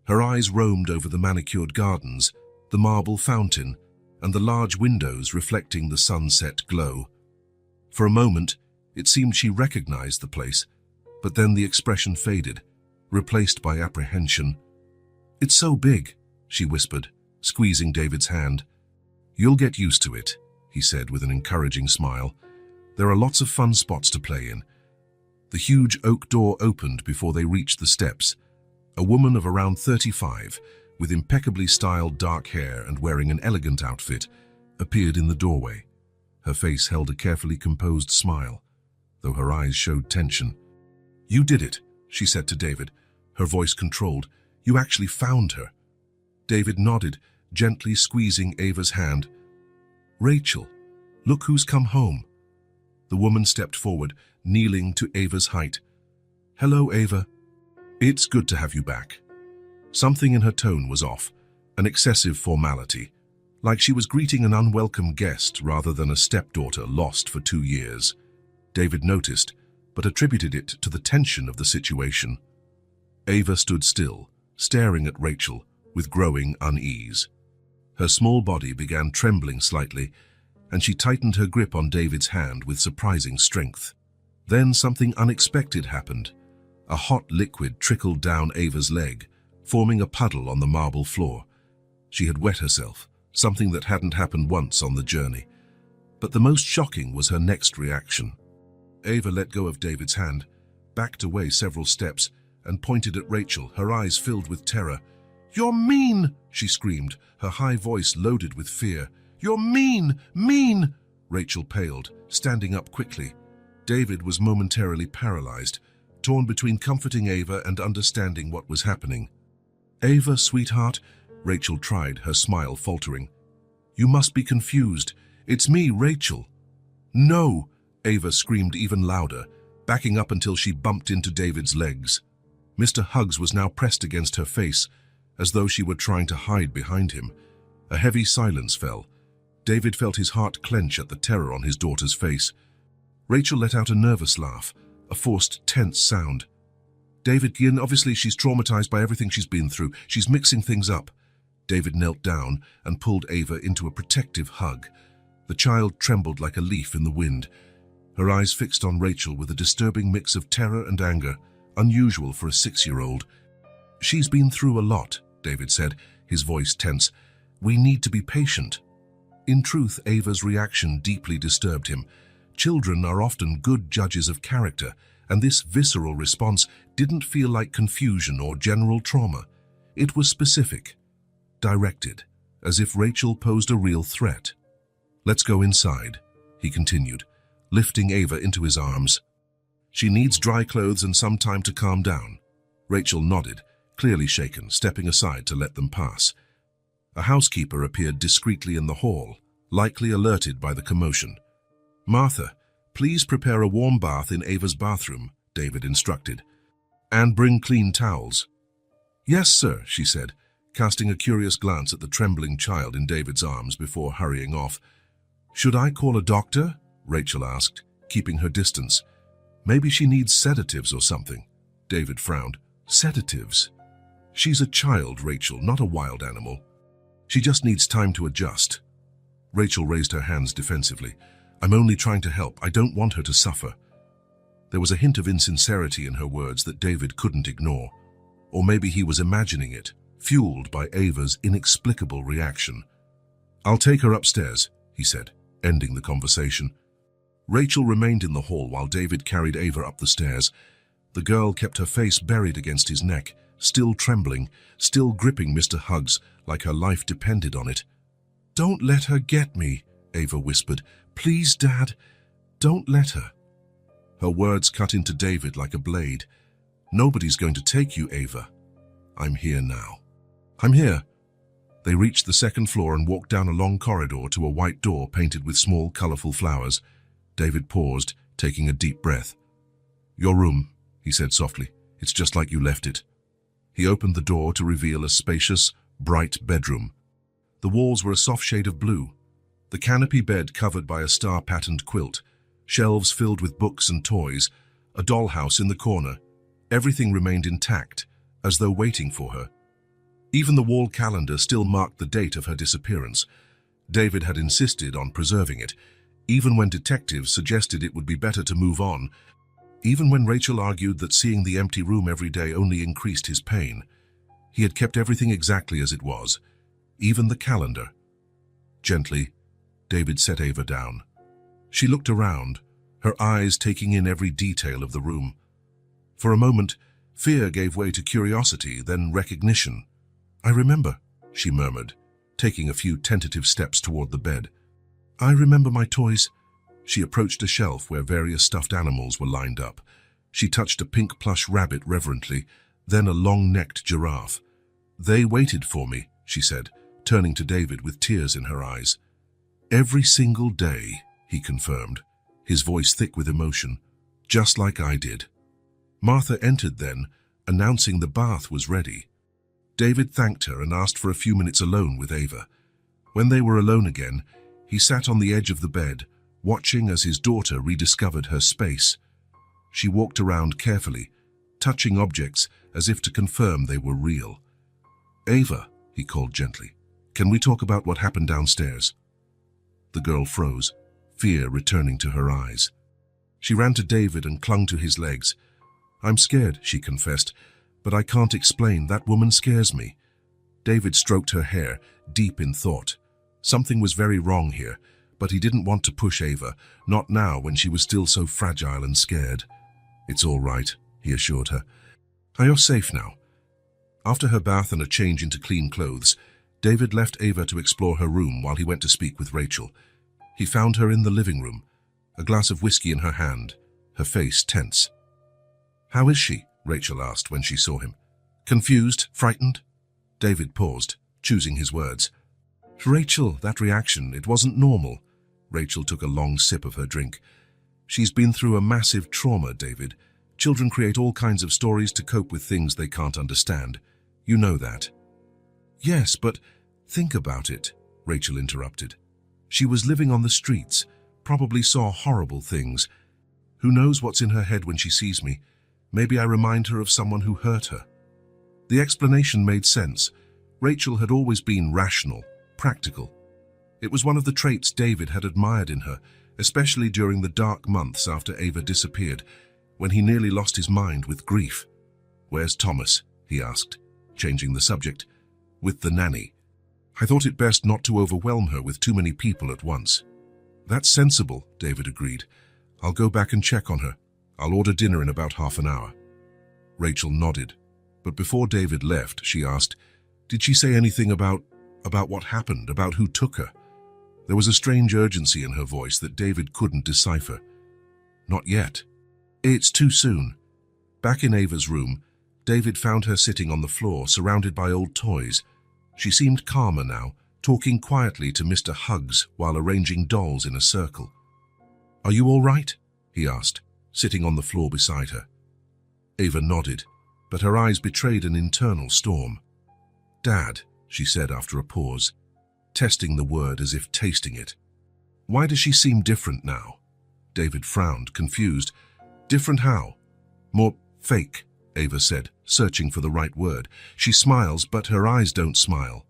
Her eyes roamed over the manicured gardens, the marble fountain, and the large windows reflecting the sunset glow. For a moment, it seemed she recognized the place, but then the expression faded, replaced by apprehension. "It's so big," she whispered, squeezing David's hand. "You'll get used to it," he said with an encouraging smile. "There are lots of fun spots to play in." The huge oak door opened before they reached the steps. A woman of around 35, with impeccably styled dark hair and wearing an elegant outfit, appeared in the doorway. Her face held a carefully composed smile, though her eyes showed tension. "You did it," she said to David, her voice controlled. "You actually found her." David nodded, gently squeezing Ava's hand. "Rachel, look who's come home." The woman stepped forward, kneeling to Ava's height. "Hello, Ava. It's good to have you back." Something in her tone was off, an excessive formality, like she was greeting an unwelcome guest rather than a stepdaughter lost for 2 years. David noticed, but attributed it to the tension of the situation. Ava stood still, staring at Rachel with growing unease. Her small body began trembling slightly, and she tightened her grip on David's hand with surprising strength. Then something unexpected happened. A hot liquid trickled down Ava's leg, forming a puddle on the marble floor. She had wet herself, something that hadn't happened once on the journey. But the most shocking was her next reaction. Ava let go of David's hand, backed away several steps, and pointed at Rachel, her eyes filled with terror. "You're mean!" she screamed, her high voice loaded with fear. "You're mean! Mean!" Rachel paled, standing up quickly. David was momentarily paralyzed, torn between comforting Ava and understanding what was happening. "Ava, sweetheart," Rachel tried, her smile faltering. "You must be confused. It's me, Rachel." "No!" Ava screamed even louder, backing up until she bumped into David's legs. Mr. Huggs was now pressed against her face, as though she were trying to hide behind him. A heavy silence fell. David felt his heart clench at the terror on his daughter's face. Rachel let out a nervous laugh, a forced, tense sound. "David, obviously she's traumatized by everything she's been through. She's mixing things up." David knelt down and pulled Ava into a protective hug. The child trembled like a leaf in the wind, her eyes fixed on Rachel with a disturbing mix of terror and anger, unusual for a 6-year-old. "She's been through a lot," David said, his voice tense. "We need to be patient." In truth, Ava's reaction deeply disturbed him. Children are often good judges of character, and this visceral response didn't feel like confusion or general trauma. It was specific, directed, as if Rachel posed a real threat. "Let's go inside," he continued, lifting Ava into his arms. "She needs dry clothes and some time to calm down." Rachel nodded, clearly shaken, stepping aside to let them pass. A housekeeper appeared discreetly in the hall, likely alerted by the commotion. "Martha, please prepare a warm bath in Ava's bathroom," David instructed. "And bring clean towels." "Yes, sir," she said, casting a curious glance at the trembling child in David's arms before hurrying off. "Should I call a doctor?" Rachel asked, keeping her distance. "Maybe she needs sedatives or something." David frowned. "Sedatives? She's a child, Rachel, not a wild animal. She just needs time to adjust." Rachel raised her hands defensively. "I'm only trying to help. I don't want her to suffer." There was a hint of insincerity in her words that David couldn't ignore. Or maybe he was imagining it, fueled by Ava's inexplicable reaction. "I'll take her upstairs," he said, ending the conversation. Rachel remained in the hall while David carried Ava up the stairs. The girl kept her face buried against his neck, still trembling, still gripping Mr. Huggs like her life depended on it. "Don't let her get me," Ava whispered. "Please, Dad, don't let her." Her words cut into David like a blade. "Nobody's going to take you, Ava. I'm here now." "I'm here." They reached the second floor and walked down a long corridor to a white door painted with small, colorful flowers. David paused, taking a deep breath. "Your room," he said softly. "It's just like you left it." He opened the door to reveal a spacious, bright bedroom. The walls were a soft shade of blue. The canopy bed covered by a star-patterned quilt, shelves filled with books and toys, a dollhouse in the corner. Everything remained intact, as though waiting for her. Even the wall calendar still marked the date of her disappearance. David had insisted on preserving it, even when detectives suggested it would be better to move on, even when Rachel argued that seeing the empty room every day only increased his pain. He had kept everything exactly as it was, even the calendar. Gently, David set Ava down. She looked around, her eyes taking in every detail of the room. For a moment, fear gave way to curiosity, then recognition. "I remember," she murmured, taking a few tentative steps toward the bed. "I remember my toys." She approached a shelf where various stuffed animals were lined up. She touched a pink plush rabbit reverently, then a long-necked giraffe. "They waited for me," she said, turning to David with tears in her eyes. "Every single day," he confirmed, his voice thick with emotion, "just like I did." Martha entered then, announcing the bath was ready. David thanked her and asked for a few minutes alone with Ava. When they were alone again, he sat on the edge of the bed, watching as his daughter rediscovered her space. She walked around carefully, touching objects as if to confirm they were real. "Ava," he called gently, "can we talk about what happened downstairs?" The girl froze, fear returning to her eyes. She ran to David and clung to his legs. "I'm scared," she confessed, "but I can't explain. That woman scares me." David stroked her hair, deep in thought. Something was very wrong here, but he didn't want to push Ava, not now when she was still so fragile and scared. "It's all right," he assured her. "You're safe now." After her bath and a change into clean clothes, David left Ava to explore her room while he went to speak with Rachel. He found her in the living room, a glass of whiskey in her hand, her face tense. "How is she?" Rachel asked when she saw him. "Confused? Frightened?" David paused, choosing his words. "Rachel, that reaction, it wasn't normal." Rachel took a long sip of her drink. "She's been through a massive trauma, David. Children create all kinds of stories to cope with things they can't understand. You know that." "Yes, but think about it," Rachel interrupted. "She was living on the streets, probably saw horrible things. Who knows what's in her head when she sees me? Maybe I remind her of someone who hurt her." The explanation made sense. Rachel had always been rational, practical. It was one of the traits David had admired in her, especially during the dark months after Ava disappeared, when he nearly lost his mind with grief. "Where's Thomas?" he asked, changing the subject. "With the nanny. I thought it best not to overwhelm her with too many people at once." "That's sensible," David agreed. "I'll go back and check on her. I'll order dinner in about half an hour." Rachel nodded, but before David left, she asked, "Did she say anything about what happened, about who took her?" There was a strange urgency in her voice that David couldn't decipher. "Not yet. It's too soon." Back in Ava's room, David found her sitting on the floor, surrounded by old toys. She seemed calmer now, talking quietly to Mr. Huggs while arranging dolls in a circle. "Are you all right?" he asked, sitting on the floor beside her. Ava nodded, but her eyes betrayed an internal storm. "Dad," she said after a pause, testing the word as if tasting it. "Why does she seem different now?" David frowned, confused. "Different how?" "More fake," Ava said, searching for the right word. "She smiles, but her eyes don't smile."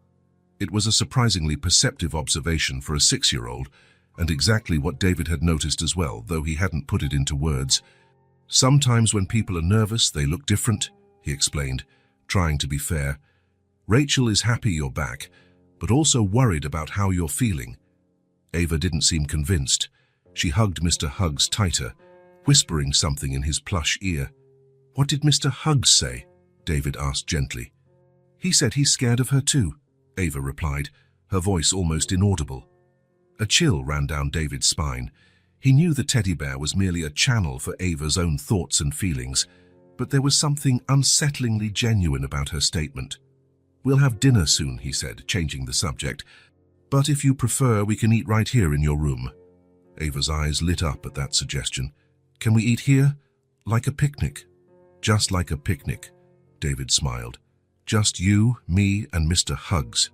It was a surprisingly perceptive observation for a 6-year-old, and exactly what David had noticed as well, though he hadn't put it into words. "Sometimes when people are nervous, they look different," he explained, trying to be fair. "Rachel is happy you're back, but also worried about how you're feeling." Ava didn't seem convinced. She hugged Mr. Huggs tighter, whispering something in his plush ear. "What did Mr. Huggs say?" David asked gently. "He said he's scared of her too," Ava replied, her voice almost inaudible. A chill ran down David's spine. He knew the teddy bear was merely a channel for Ava's own thoughts and feelings, but there was something unsettlingly genuine about her statement. "We'll have dinner soon," he said, changing the subject. "But if you prefer, we can eat right here in your room." Ava's eyes lit up at that suggestion. "Can we eat here? Like a picnic?" "Just like a picnic," David smiled. "Just you, me, and Mr. Huggs."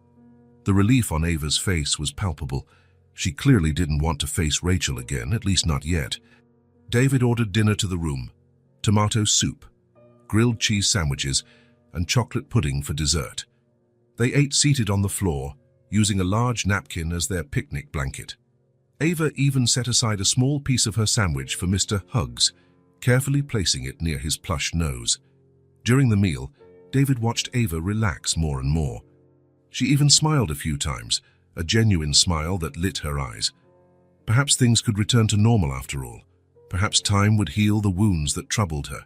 The relief on Ava's face was palpable. She clearly didn't want to face Rachel again, at least not yet. David ordered dinner to the room: tomato soup, grilled cheese sandwiches, and chocolate pudding for dessert. They ate seated on the floor, using a large napkin as their picnic blanket. Ava even set aside a small piece of her sandwich for Mr. Huggs, carefully placing it near his plush nose. During the meal, David watched Ava relax more and more. She even smiled a few times, a genuine smile that lit her eyes. Perhaps things could return to normal after all. Perhaps time would heal the wounds that troubled her.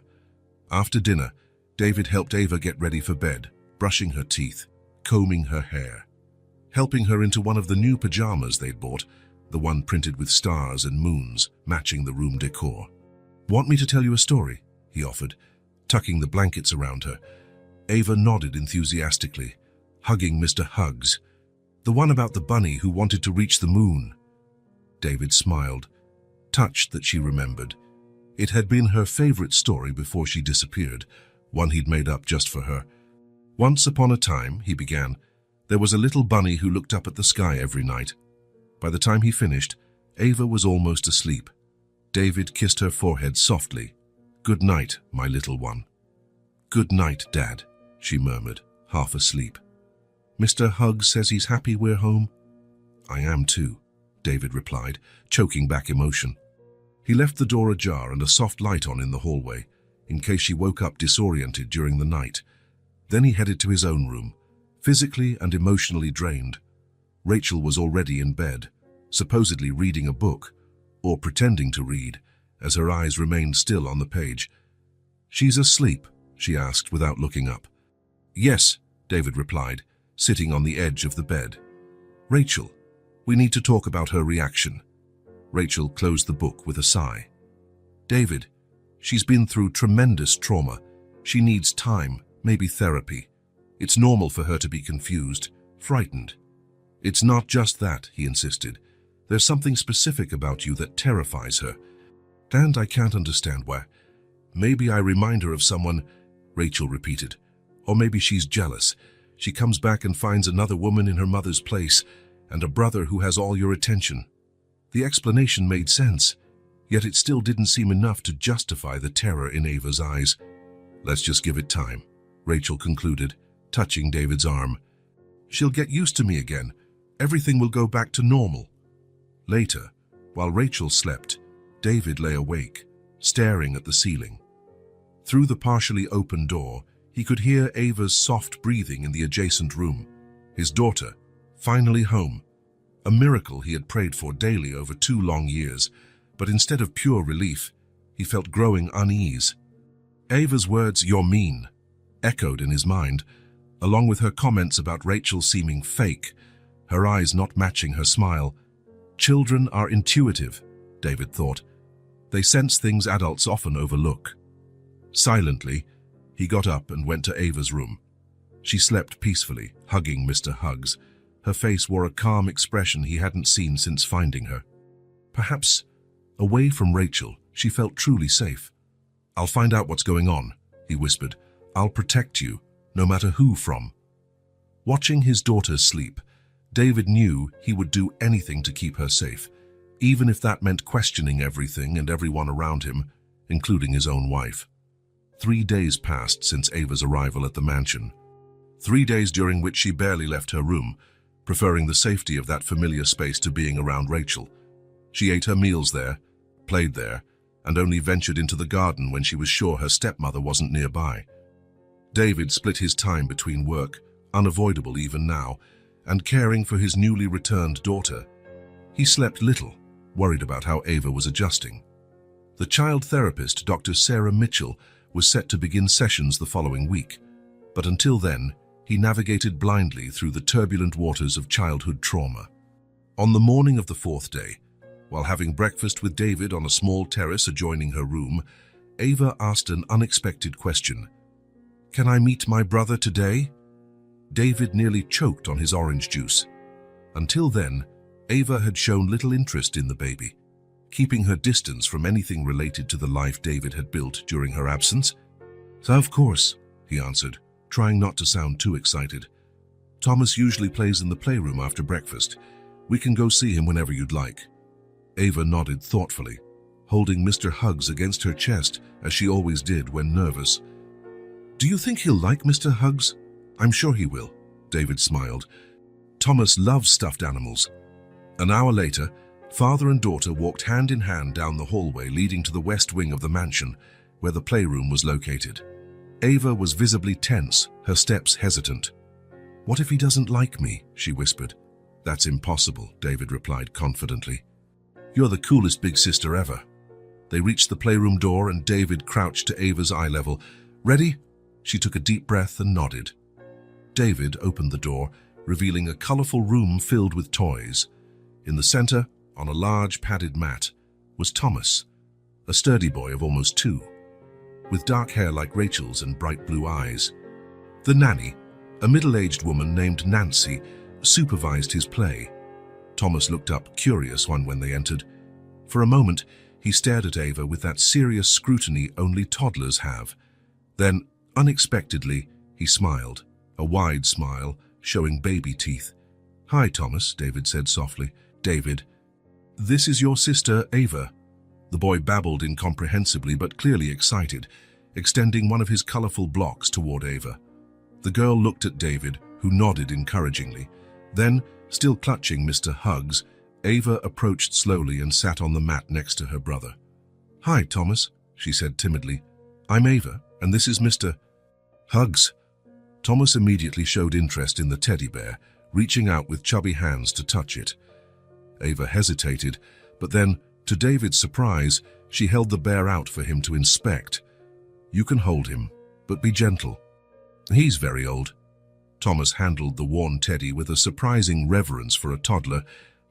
After dinner, David helped Ava get ready for bed, brushing her teeth, combing her hair, helping her into one of the new pajamas they'd bought, the one printed with stars and moons, matching the room decor. "Want me to tell you a story?" he offered, tucking the blankets around her. Ava nodded enthusiastically, hugging Mr. Huggs. "The one about the bunny who wanted to reach the moon." David smiled, touched that she remembered. It had been her favorite story before she disappeared, one he'd made up just for her. "Once upon a time," he began, "there was a little bunny who looked up at the sky every night." By the time he finished, Ava was almost asleep. David kissed her forehead softly. "Good night, my little one." "Good night, Dad," she murmured, half asleep. "Mr. Huggs says he's happy we're home?" "I am too," David replied, choking back emotion. He left the door ajar and a soft light on in the hallway, in case she woke up disoriented during the night. Then he headed to his own room, physically and emotionally drained. Rachel was already in bed, supposedly reading a book, or pretending to read, as her eyes remained still on the page. "She's asleep?" she asked without looking up. "Yes," David replied, sitting on the edge of the bed. "Rachel, we need to talk about her reaction." Rachel closed the book with a sigh. "David, she's been through tremendous trauma. She needs time, maybe therapy. It's normal for her to be confused, frightened." "It's not just that," he insisted. "There's something specific about you that terrifies her. And I can't understand why. Maybe I remind her of someone," Rachel repeated. "Or maybe she's jealous. She comes back and finds another woman in her mother's place, and a brother who has all your attention." The explanation made sense, yet it still didn't seem enough to justify the terror in Ava's eyes. "Let's just give it time," Rachel concluded, touching David's arm. "She'll get used to me again. Everything will go back to normal." Later, while Rachel slept, David lay awake, staring at the ceiling. Through the partially open door, he could hear Ava's soft breathing in the adjacent room. His daughter, finally home. A miracle he had prayed for daily over 2 long years, but instead of pure relief, he felt growing unease. Ava's words, "You're mean," echoed in his mind, along with her comments about Rachel seeming fake, her eyes not matching her smile. Children are intuitive, David thought. They sense things adults often overlook. Silently, he got up and went to Ava's room. She slept peacefully, hugging Mr. Huggs. Her face wore a calm expression he hadn't seen since finding her. Perhaps, away from Rachel, she felt truly safe. "I'll find out what's going on," he whispered. "I'll protect you, no matter who from." Watching his daughter sleep, David knew he would do anything to keep her safe, even if that meant questioning everything and everyone around him, including his own wife. 3 days passed since Ava's arrival at the mansion. 3 days during which she barely left her room, preferring the safety of that familiar space to being around Rachel. She ate her meals there, played there, and only ventured into the garden when she was sure her stepmother wasn't nearby. David split his time between work, unavoidable even now, and caring for his newly returned daughter. He slept little, worried about how Ava was adjusting. The child therapist, Dr. Sarah Mitchell, was set to begin sessions the following week, but until then, he navigated blindly through the turbulent waters of childhood trauma. On the morning of the fourth day, while having breakfast with David on a small terrace adjoining her room, Ava asked an unexpected question. "Can I meet my brother today?" David nearly choked on his orange juice. Until then, Ava had shown little interest in the baby, keeping her distance from anything related to the life David had built during her absence. "So of course," he answered, trying not to sound too excited. "Thomas usually plays in the playroom after breakfast. We can go see him whenever you'd like." Ava nodded thoughtfully, holding Mr. Hugs against her chest as she always did when nervous. "Do you think he'll like Mr. Hugs?" "I'm sure he will," David smiled. "Thomas loves stuffed animals." An hour later, father and daughter walked hand in hand down the hallway leading to the west wing of the mansion, where the playroom was located. Ava was visibly tense, her steps hesitant. "What if he doesn't like me?" she whispered. "That's impossible," David replied confidently. "You're the coolest big sister ever." They reached the playroom door and David crouched to Ava's eye level. "Ready?" She took a deep breath and nodded. David opened the door, revealing a colorful room filled with toys. In the center, on a large padded mat, was Thomas, a sturdy boy of almost 2, with dark hair like Rachel's and bright blue eyes. The nanny, a middle-aged woman named Nancy, supervised his play. Thomas looked up, curious when they entered. For a moment, he stared at Ava with that serious scrutiny only toddlers have. Then, unexpectedly, he smiled, a wide smile, showing baby teeth. "Hi, Thomas," David said softly. "David, this is your sister, Ava." The boy babbled incomprehensibly but clearly excited, extending one of his colorful blocks toward Ava. The girl looked at David, who nodded encouragingly. Then, still clutching Mr. Hugs, Ava approached slowly and sat on the mat next to her brother. "Hi, Thomas," she said timidly. "I'm Ava, and this is Mr. Hugs." Thomas immediately showed interest in the teddy bear, reaching out with chubby hands to touch it. Ava hesitated, but then, to David's surprise, she held the bear out for him to inspect. "You can hold him, but be gentle. He's very old." Thomas handled the worn teddy with a surprising reverence for a toddler,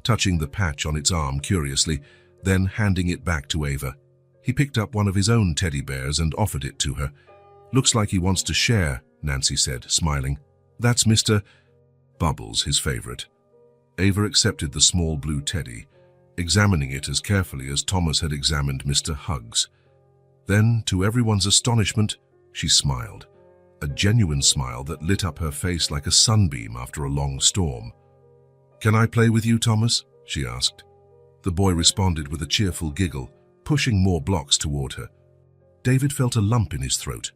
touching the patch on its arm curiously, then handing it back to Ava. He picked up one of his own teddy bears and offered it to her. "Looks like he wants to share," Nancy said, smiling. "That's Mr. Bubbles, his favorite." Ava accepted the small blue teddy, examining it as carefully as Thomas had examined Mr. Hugs. Then, to everyone's astonishment, she smiled, a genuine smile that lit up her face like a sunbeam after a long storm. "Can I play with you, Thomas?" she asked. The boy responded with a cheerful giggle, pushing more blocks toward her. David felt a lump in his throat.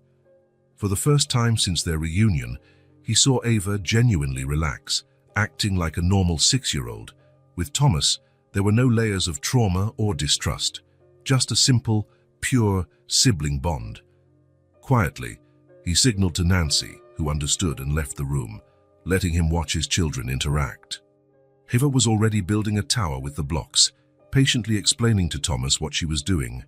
For the first time since their reunion, he saw Ava genuinely relax, acting like a normal 6-year-old. With Thomas, there were no layers of trauma or distrust, just a simple, pure sibling bond. Quietly, he signaled to Nancy, who understood and left the room, letting him watch his children interact. Ava was already building a tower with the blocks, patiently explaining to Thomas what she was doing.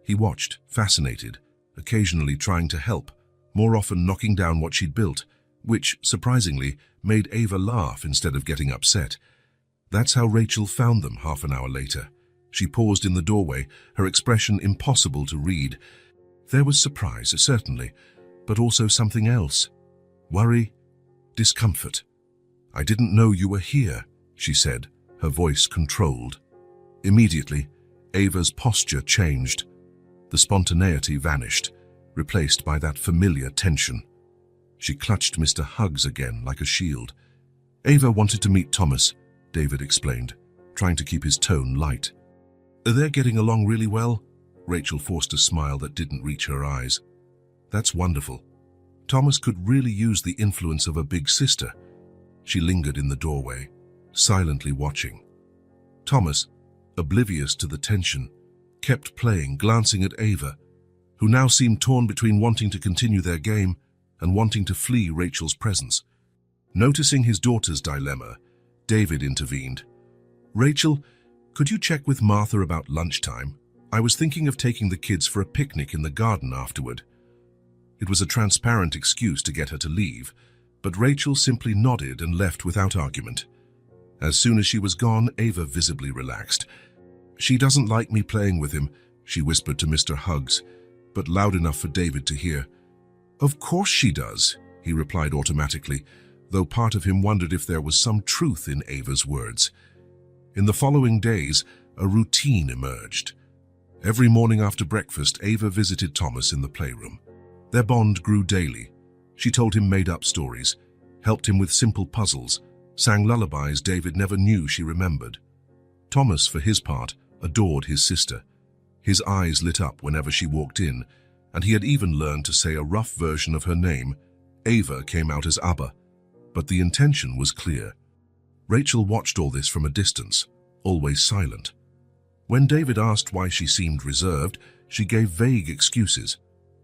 He watched, fascinated, occasionally trying to help, more often knocking down what she'd built, which, surprisingly, made Ava laugh instead of getting upset. That's how Rachel found them half an hour later. She paused in the doorway, her expression impossible to read. There was surprise, certainly, but also something else. Worry, discomfort. "I didn't know you were here," she said, her voice controlled. Immediately, Ava's posture changed. The spontaneity vanished, replaced by that familiar tension. She clutched Mr. Hugs again like a shield. "Ava wanted to meet Thomas," David explained, trying to keep his tone light. "They're getting along really well?" Rachel forced a smile that didn't reach her eyes. "That's wonderful. Thomas could really use the influence of a big sister." She lingered in the doorway, silently watching. Thomas, oblivious to the tension, kept playing, glancing at Ava, who now seemed torn between wanting to continue their game and wanting to flee Rachel's presence. Noticing his daughter's dilemma, David intervened. "Rachel, could you check with Martha about lunchtime? I was thinking of taking the kids for a picnic in the garden afterward." It was a transparent excuse to get her to leave, but Rachel simply nodded and left without argument. As soon as she was gone, Ava visibly relaxed. "She doesn't like me playing with him," she whispered to Mr. Huggs, but loud enough for David to hear. "Of course she does," he replied automatically, though part of him wondered if there was some truth in Ava's words. In the following days, a routine emerged. Every morning after breakfast, Ava visited Thomas in the playroom. Their bond grew daily. She told him made-up stories, helped him with simple puzzles, sang lullabies David never knew she remembered. Thomas, for his part, adored his sister. His eyes lit up whenever she walked in, and he had even learned to say a rough version of her name. Ava came out as Abba, but the intention was clear. Rachel watched all this from a distance, always silent. When David asked why she seemed reserved, she gave vague excuses.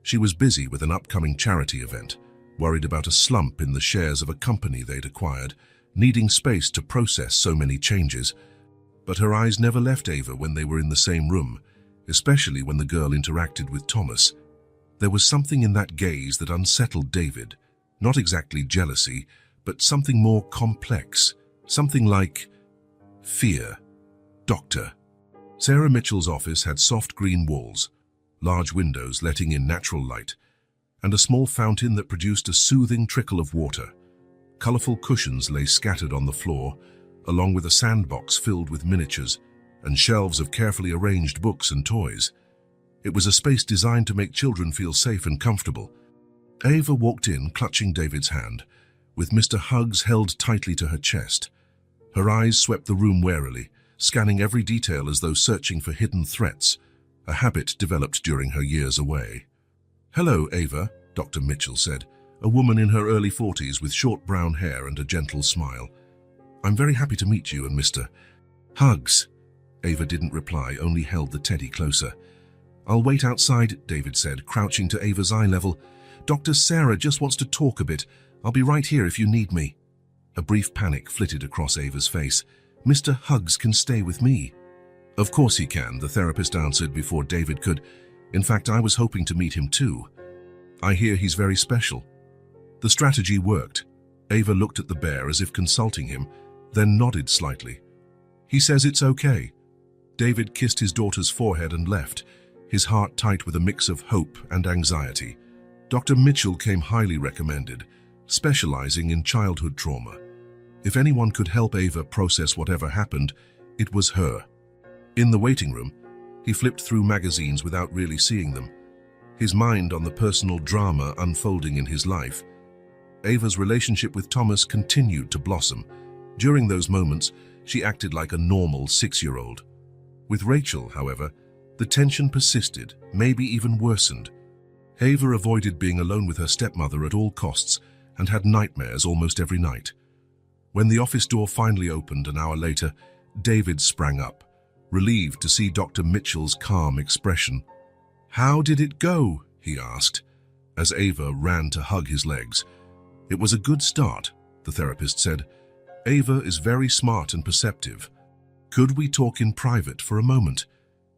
She was busy with an upcoming charity event, worried about a slump in the shares of a company they'd acquired, needing space to process so many changes. But her eyes never left Ava when they were in the same room, especially when the girl interacted with Thomas. There was something in that gaze that unsettled David, not exactly jealousy, but something more complex, something like fear. Doctor. Sarah Mitchell's office had soft green walls, large windows letting in natural light, and a small fountain that produced a soothing trickle of water. Colorful cushions lay scattered on the floor, along with a sandbox filled with miniatures and shelves of carefully arranged books and toys. It was a space designed to make children feel safe and comfortable. Ava walked in, clutching David's hand, with Mr. Huggs held tightly to her chest. Her eyes swept the room warily, scanning every detail as though searching for hidden threats, a habit developed during her years away. "Hello, Ava," Dr. Mitchell said, a woman in her early 40s with short brown hair and a gentle smile. "I'm very happy to meet you and Mr. Huggs." Ava didn't reply, only held the teddy closer. "I'll wait outside," David said, crouching to Ava's eye level. "Dr. Sarah just wants to talk a bit. I'll be right here if you need me." A brief panic flitted across Ava's face. "Mr. Huggs can stay with me." "Of course he can," the therapist answered before David could. "In fact, I was hoping to meet him too. I hear he's very special." The strategy worked. Ava looked at the bear as if consulting him, then nodded slightly. "He says it's okay." David kissed his daughter's forehead and left, his heart tight with a mix of hope and anxiety. Dr. Mitchell came highly recommended, specializing in childhood trauma. If anyone could help Ava process whatever happened, it was her. In the waiting room, he flipped through magazines without really seeing them, his mind on the personal drama unfolding in his life. Ava's relationship with Thomas continued to blossom. During those moments, she acted like a normal 6-year-old. With Rachel, however, the tension persisted, maybe even worsened. Ava avoided being alone with her stepmother at all costs and had nightmares almost every night. When the office door finally opened an hour later, David sprang up, relieved to see Dr. Mitchell's calm expression. "How did it go?" he asked, as Ava ran to hug his legs. "It was a good start," the therapist said. "Ava is very smart and perceptive. Could we talk in private for a moment?"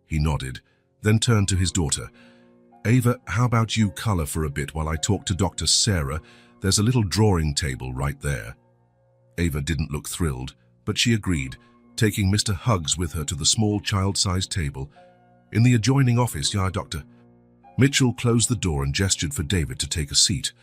He nodded, then turned to his daughter. "Ava, how about you color for a bit while I talk to Dr. Sarah? There's a little drawing table right there." Ava didn't look thrilled, but she agreed, taking Mr. Huggs with her to the small child-sized table. "In the adjoining office, yeah, Doctor." Mitchell closed the door and gestured for David to take a seat.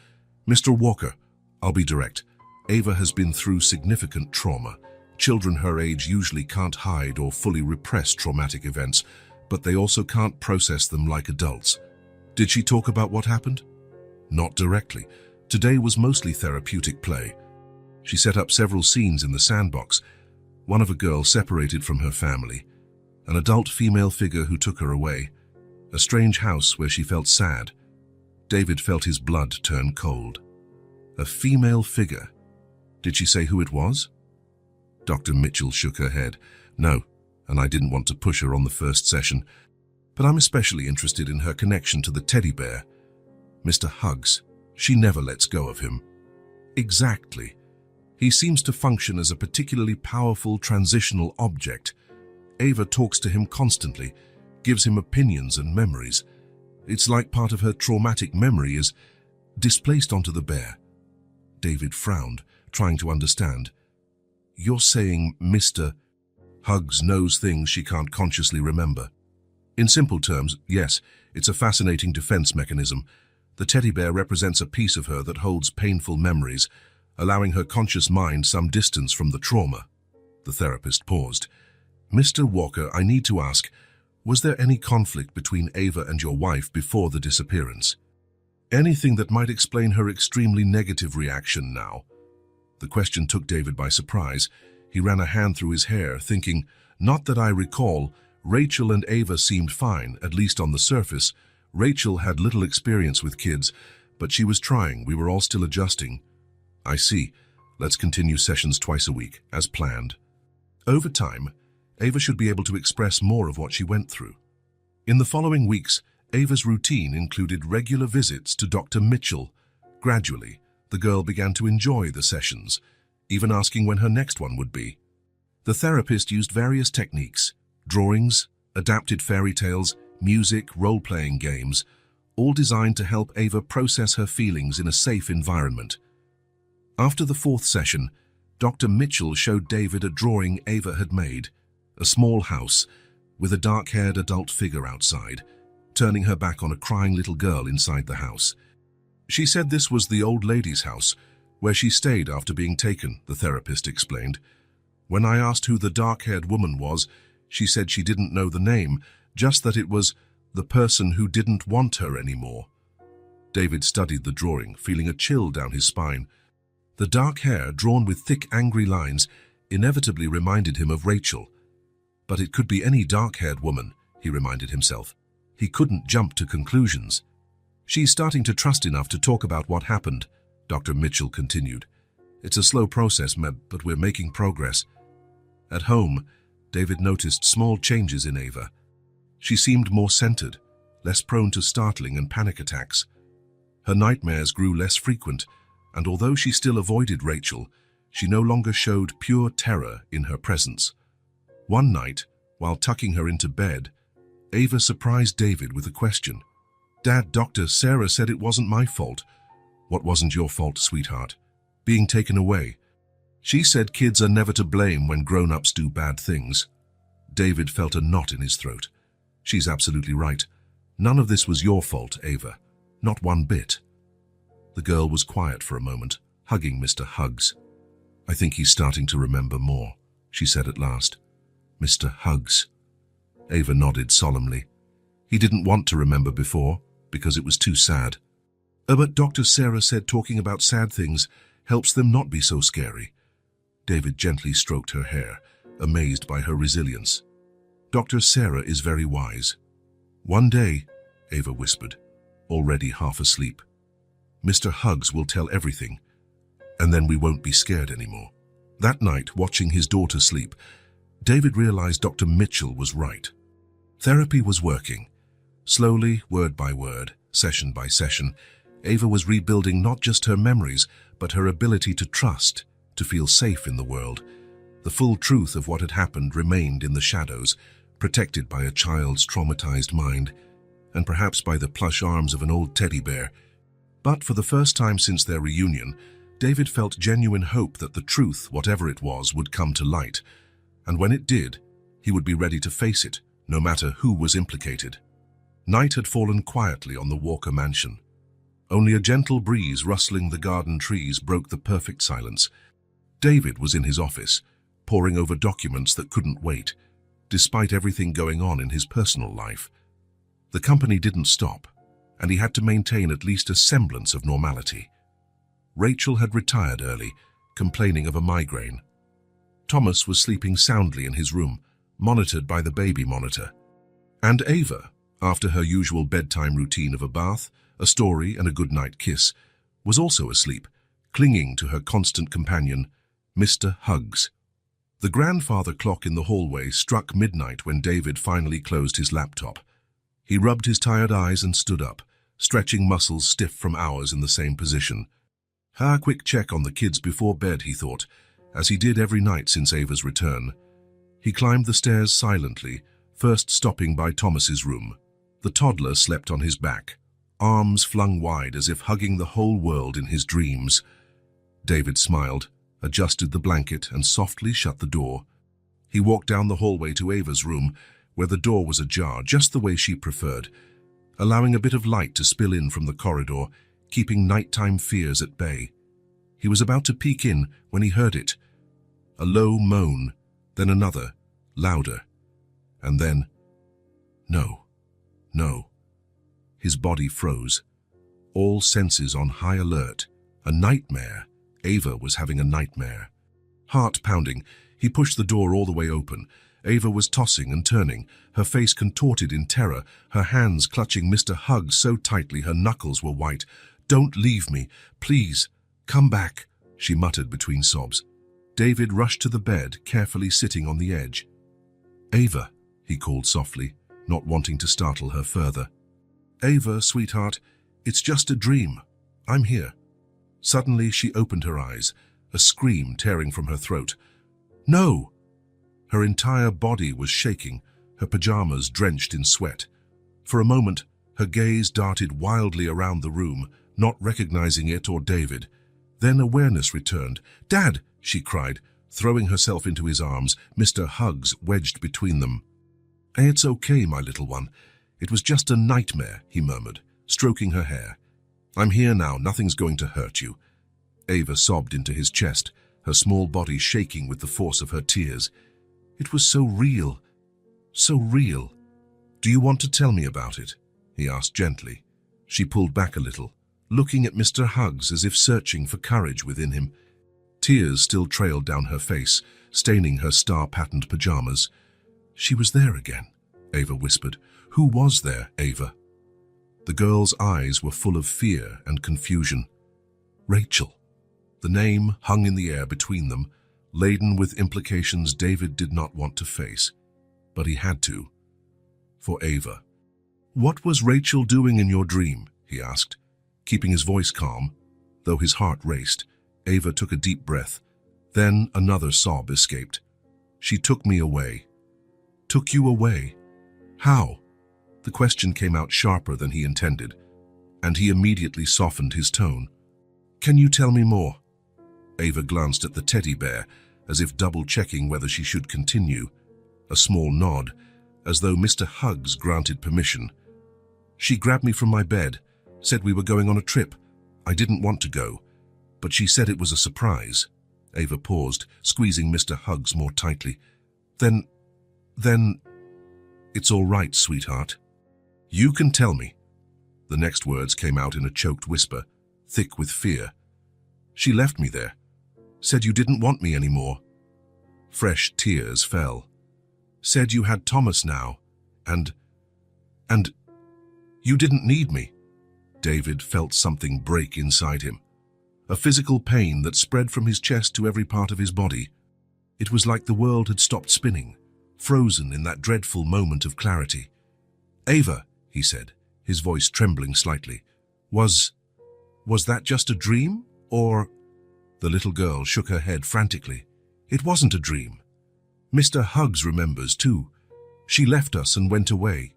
"Mr. Walker, I'll be direct. Ava has been through significant trauma. Children her age usually can't hide or fully repress traumatic events, but they also can't process them like adults." "Did she talk about what happened?" "Not directly. Today was mostly therapeutic play. She set up several scenes in the sandbox. One of a girl separated from her family, an adult female figure who took her away, a strange house where she felt sad." David felt his blood turn cold. A female figure. Did she say who it was? Dr. Mitchell shook her head. "No, and I didn't want to push her on the first session, but I'm especially interested in her connection to the teddy bear." "Mr. Huggs," She never lets go of him. Exactly. He seems to function as a particularly powerful transitional object. Ava talks to him constantly, gives him opinions and memories. It's like part of her traumatic memory is displaced onto the bear. David frowned, trying to understand. You're saying Mr. Hugs knows things she can't consciously remember. In simple terms, yes, it's a fascinating defense mechanism. The teddy bear represents a piece of her that holds painful memories, allowing her conscious mind some distance from the trauma. The therapist paused. Mr. Walker, I need to ask, was there any conflict between Ava and your wife before the disappearance? Anything that might explain her extremely negative reaction now? The question took David by surprise. He ran a hand through his hair, thinking, not that I recall. Rachel and Ava seemed fine, at least on the surface. Rachel had little experience with kids, but she was trying. We were all still adjusting. I see. Let's continue sessions twice a week, as planned. Over time, Ava should be able to express more of what she went through. In the following weeks, Ava's routine included regular visits to Dr. Mitchell. Gradually, the girl began to enjoy the sessions, even asking when her next one would be. The therapist used various techniques, drawings, adapted fairy tales, music, role-playing games, all designed to help Ava process her feelings in a safe environment. After the fourth session, Dr. Mitchell showed David a drawing Ava had made, a small house with a dark-haired adult figure outside, turning her back on a crying little girl inside the house. She said this was the old lady's house, where she stayed after being taken, the therapist explained. When I asked who the dark-haired woman was, she said she didn't know the name, just that it was the person who didn't want her anymore. David studied the drawing, feeling a chill down his spine. The dark hair, drawn with thick, angry lines, inevitably reminded him of Rachel. But it could be any dark-haired woman, he reminded himself. He couldn't jump to conclusions. She's starting to trust enough to talk about what happened, Dr. Mitchell continued. It's a slow process, but we're making progress. At home, David noticed small changes in Ava. She seemed more centered, less prone to startling and panic attacks. Her nightmares grew less frequent, and although she still avoided Rachel, she no longer showed pure terror in her presence. One night, while tucking her into bed, Ava surprised David with a question. Dad, Dr. Sarah said it wasn't my fault. What wasn't your fault, sweetheart? Being taken away. She said kids are never to blame when grown-ups do bad things. David felt a knot in his throat. She's absolutely right. None of this was your fault, Ava. Not one bit. The girl was quiet for a moment, hugging Mr. Hugs. I think he's starting to remember more, she said at last. Mr. Hugs. Ava nodded solemnly. He didn't want to remember before, because it was too sad. But Dr. Sarah said talking about sad things helps them not be so scary. David gently stroked her hair, amazed by her resilience. Dr. Sarah is very wise. One day, Ava whispered, already half asleep, Mr. Hugs will tell everything, and then we won't be scared anymore. That night, watching his daughter sleep, David realized Dr. Mitchell was right. Therapy was working. Slowly, word by word, session by session, Ava was rebuilding not just her memories, but her ability to trust, to feel safe in the world. The full truth of what had happened remained in the shadows, protected by a child's traumatized mind, and perhaps by the plush arms of an old teddy bear. But for the first time since their reunion, David felt genuine hope that the truth, whatever it was, would come to light. And when it did, he would be ready to face it, no matter who was implicated. Night had fallen quietly on the Walker mansion. Only a gentle breeze rustling the garden trees broke the perfect silence. David was in his office, poring over documents that couldn't wait, despite everything going on in his personal life. The company didn't stop, and he had to maintain at least a semblance of normality. Rachel had retired early, complaining of a migraine. Thomas was sleeping soundly in his room, monitored by the baby monitor. And Ava, after her usual bedtime routine of a bath, a story and a good-night kiss, was also asleep, clinging to her constant companion, Mr. Hugs. The grandfather clock in the hallway struck midnight when David finally closed his laptop. He rubbed his tired eyes and stood up, stretching muscles stiff from hours in the same position. A quick check on the kids before bed, he thought, as he did every night since Ava's return. He climbed the stairs silently, first stopping by Thomas's room. The toddler slept on his back, arms flung wide as if hugging the whole world in his dreams. David smiled, adjusted the blanket, and softly shut the door. He walked down the hallway to Ava's room, where the door was ajar, just the way she preferred, allowing a bit of light to spill in from the corridor, keeping nighttime fears at bay. He was about to peek in when he heard it. A low moan, then another, louder, and then, no, no. His body froze, all senses on high alert. A nightmare. Ava was having a nightmare. Heart pounding, he pushed the door all the way open. Ava was tossing and turning, her face contorted in terror, her hands clutching Mr. Huggs so tightly her knuckles were white. "Don't leave me, please, come back," she muttered between sobs. David rushed to the bed, carefully sitting on the edge. "Ava," he called softly, not wanting to startle her further. "Ava, sweetheart, it's just a dream. I'm here." Suddenly she opened her eyes, a scream tearing from her throat. "No!" Her entire body was shaking, her pajamas drenched in sweat. For a moment, her gaze darted wildly around the room, not recognizing it or David. Then awareness returned. "Dad!" she cried, throwing herself into his arms, Mr. Huggs wedged between them. "It's okay, my little one. It was just a nightmare," he murmured, stroking her hair. "I'm here now, nothing's going to hurt you." Ava sobbed into his chest, her small body shaking with the force of her tears. "It was so real, so real." "Do you want to tell me about it?" he asked gently. She pulled back a little, looking at Mr. Huggs as if searching for courage within him. Tears still trailed down her face, staining her star-patterned pajamas. "She was there again," Ava whispered. "Who was there, Ava?" The girl's eyes were full of fear and confusion. "Rachel." The name hung in the air between them, laden with implications David did not want to face. But he had to. For Ava. "What was Rachel doing in your dream?" he asked, keeping his voice calm, though his heart raced. Ava took a deep breath. Then another sob escaped. "She took me away." "Took you away? How?" The question came out sharper than he intended, and he immediately softened his tone. "Can you tell me more?" Ava glanced at the teddy bear, as if double-checking whether she should continue. A small nod, as though Mr. Huggs granted permission. "She grabbed me from my bed, said we were going on a trip. I didn't want to go, but she said it was a surprise." Ava paused, squeezing Mr. Huggs more tightly. Then, "It's all right, sweetheart. You can tell me." The next words came out in a choked whisper, thick with fear. "She left me there. Said you didn't want me anymore." Fresh tears fell. "Said you had Thomas now, and you didn't need me." David felt something break inside him. A physical pain that spread from his chest to every part of his body. It was like the world had stopped spinning, frozen in that dreadful moment of clarity. "Ava," he said, his voice trembling slightly, Was that just a dream, or—" The little girl shook her head frantically. "It wasn't a dream. Mr. Huggs remembers, too. She left us and went away."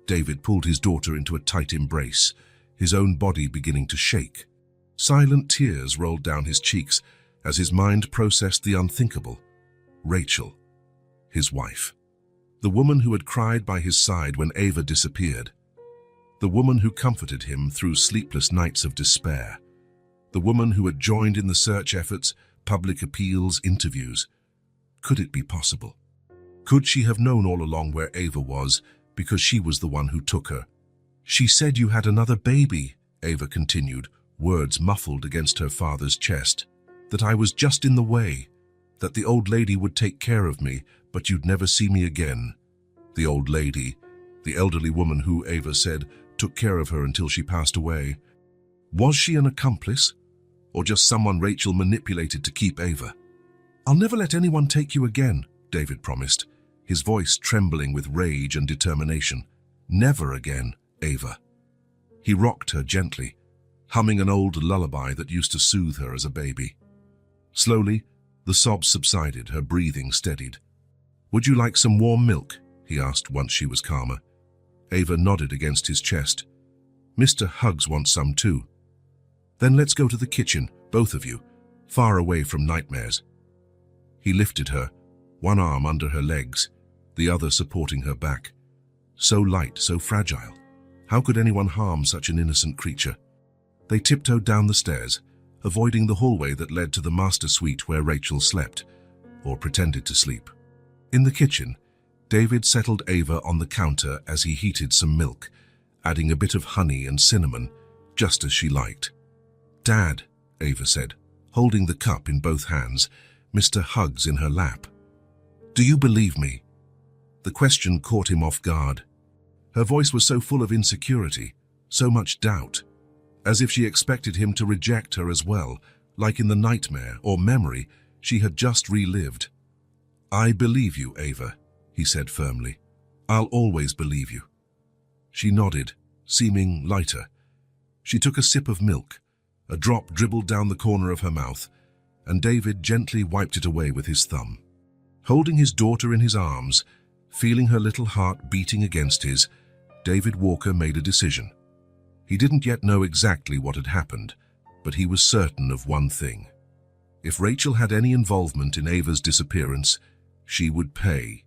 David pulled his daughter into a tight embrace, his own body beginning to shake. Silent tears rolled down his cheeks as his mind processed the unthinkable. Rachel, his wife. The woman who had cried by his side when Ava disappeared. The woman who comforted him through sleepless nights of despair. The woman who had joined in the search efforts, public appeals, interviews. Could it be possible? Could she have known all along where Ava was, because she was the one who took her? "She said you had another baby," Ava continued, words muffled against her father's chest. "That I was just in the way. That the old lady would take care of me, but you'd never see me again." The old lady, the elderly woman who, Ava said, took care of her until she passed away. Was she an accomplice, or just someone Rachel manipulated to keep Ava? "I'll never let anyone take you again," David promised, his voice trembling with rage and determination. "Never again, Ava." He rocked her gently, humming an old lullaby that used to soothe her as a baby. Slowly, the sobs subsided, her breathing steadied. "Would you like some warm milk?" he asked once she was calmer. Ava nodded against his chest. "Mr. Huggs wants some too." "Then let's go to the kitchen, both of you, far away from nightmares." He lifted her, one arm under her legs, the other supporting her back. So light, so fragile. How could anyone harm such an innocent creature? They tiptoed down the stairs, avoiding the hallway that led to the master suite where Rachel slept, or pretended to sleep. In the kitchen, David settled Ava on the counter as he heated some milk, adding a bit of honey and cinnamon, just as she liked. "Dad," Ava said, holding the cup in both hands, Mr. Huggs in her lap. "Do you believe me?" The question caught him off guard. Her voice was so full of insecurity, so much doubt, as if she expected him to reject her as well, like in the nightmare or memory she had just relived. "I believe you, Ava," he said firmly. "I'll always believe you." She nodded, seeming lighter. She took a sip of milk. A drop dribbled down the corner of her mouth, and David gently wiped it away with his thumb. Holding his daughter in his arms, feeling her little heart beating against his, David Walker made a decision. He didn't yet know exactly what had happened, but he was certain of one thing. If Rachel had any involvement in Ava's disappearance, she would pay.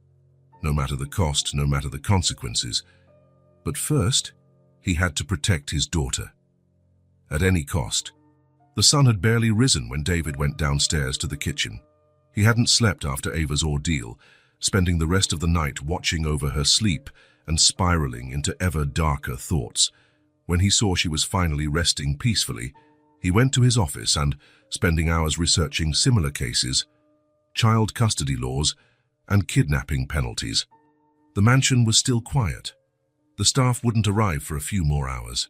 No matter the cost, no matter the consequences. But first, he had to protect his daughter. At any cost. The sun had barely risen when David went downstairs to the kitchen. He hadn't slept after Ava's ordeal, spending the rest of the night watching over her sleep and spiraling into ever darker thoughts. When he saw she was finally resting peacefully, he went to his office and, spending hours researching similar cases, child custody laws, and kidnapping penalties. The mansion was still quiet. The staff wouldn't arrive for a few more hours.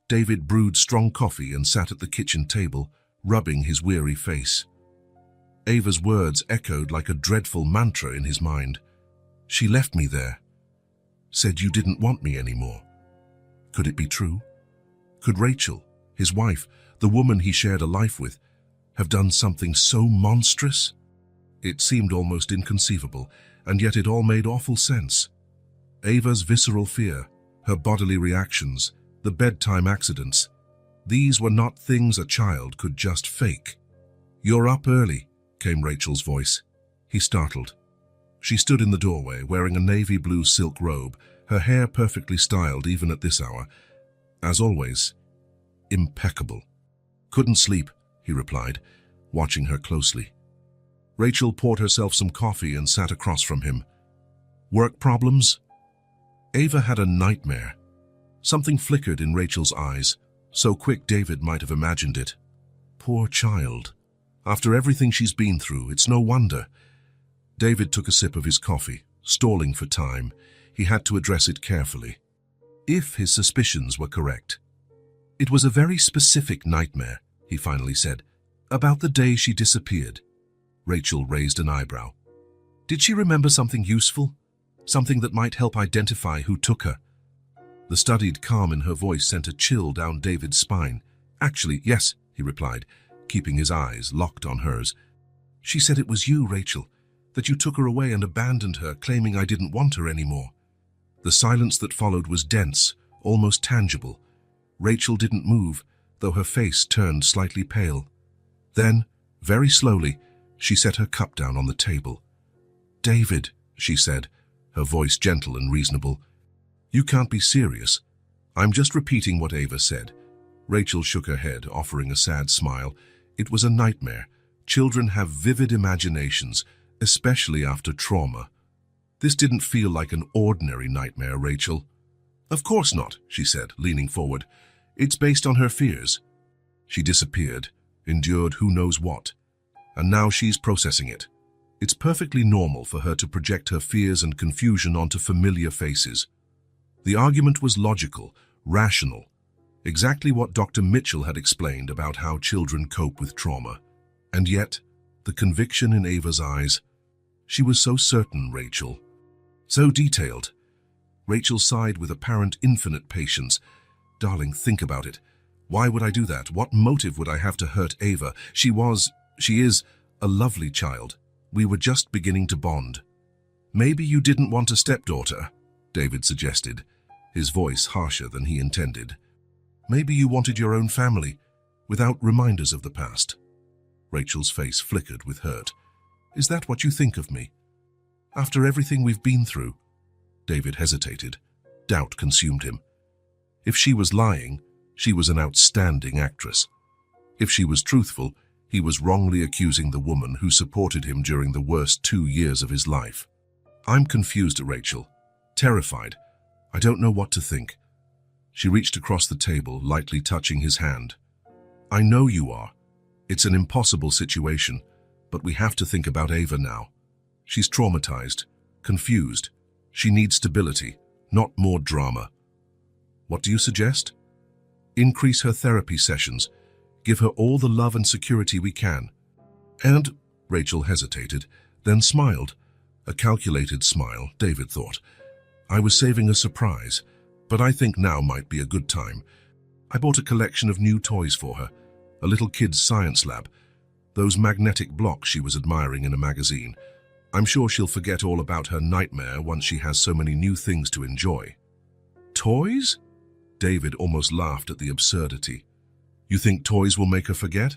David brewed strong coffee and sat at the kitchen table, rubbing his weary face. Ava's words echoed like a dreadful mantra in his mind. "She left me there. Said you didn't want me anymore." Could it be true? Could Rachel, his wife, the woman he shared a life with, have done something so monstrous? It seemed almost inconceivable, and yet it all made awful sense. Ava's visceral fear, her bodily reactions, the bedtime accidents, these were not things a child could just fake. "You're up early," came Rachel's voice. He startled. She stood in the doorway, wearing a navy blue silk robe, her hair perfectly styled even at this hour. As always, impeccable. "Couldn't sleep," he replied, watching her closely. Rachel poured herself some coffee and sat across from him. "Work problems?" Ava had a nightmare. Something flickered in Rachel's eyes, so quick David might have imagined it. Poor child. After everything she's been through, it's no wonder. David took a sip of his coffee, stalling for time. He had to address it carefully. If his suspicions were correct. "It was a very specific nightmare," he finally said, "about the day she disappeared." Rachel raised an eyebrow. "Did she remember something useful? Something that might help identify who took her?" The studied calm in her voice sent a chill down David's spine. "Actually, yes," he replied, keeping his eyes locked on hers. "She said it was you, Rachel, that you took her away and abandoned her, claiming I didn't want her anymore." The silence that followed was dense, almost tangible. Rachel didn't move, though her face turned slightly pale. Then, very slowly, she set her cup down on the table. "David," she said, her voice gentle and reasonable, "you can't be serious. I'm just repeating what Ava said." Rachel shook her head, offering a sad smile. It was a nightmare. Children have vivid imaginations, especially after trauma. This didn't feel like an ordinary nightmare, Rachel. "Of course not," she said, leaning forward. "It's based on her fears. She disappeared, endured who knows what, and now she's processing it. It's perfectly normal for her to project her fears and confusion onto familiar faces." The argument was logical, rational, exactly what Dr. Mitchell had explained about how children cope with trauma. And yet, the conviction in Ava's eyes, she was so certain, Rachel. So detailed. Rachel sighed with apparent infinite patience. Darling, think about it. Why would I do that? What motive would I have to hurt Ava? She is a lovely child. We were just beginning to bond. Maybe you didn't want a stepdaughter, David suggested, his voice harsher than he intended. Maybe you wanted your own family, without reminders of the past. Rachel's face flickered with hurt. Is that what you think of me? After everything we've been through? David hesitated. Doubt consumed him. If she was lying, she was an outstanding actress. If she was truthful, he was wrongly accusing the woman who supported him during the worst 2 years of his life. I'm confused, Rachel. Terrified. I don't know what to think. She reached across the table, lightly touching his hand. I know you are. It's an impossible situation, but we have to think about Ava now. She's traumatized, confused. She needs stability, not more drama. What do you suggest? Increase her therapy sessions. Give her all the love and security we can. And, Rachel hesitated, then smiled. A calculated smile, David thought. I was saving a surprise, but I think now might be a good time. I bought a collection of new toys for her, a little kid's science lab, those magnetic blocks she was admiring in a magazine. I'm sure she'll forget all about her nightmare once she has so many new things to enjoy. Toys? David almost laughed at the absurdity. You think toys will make her forget?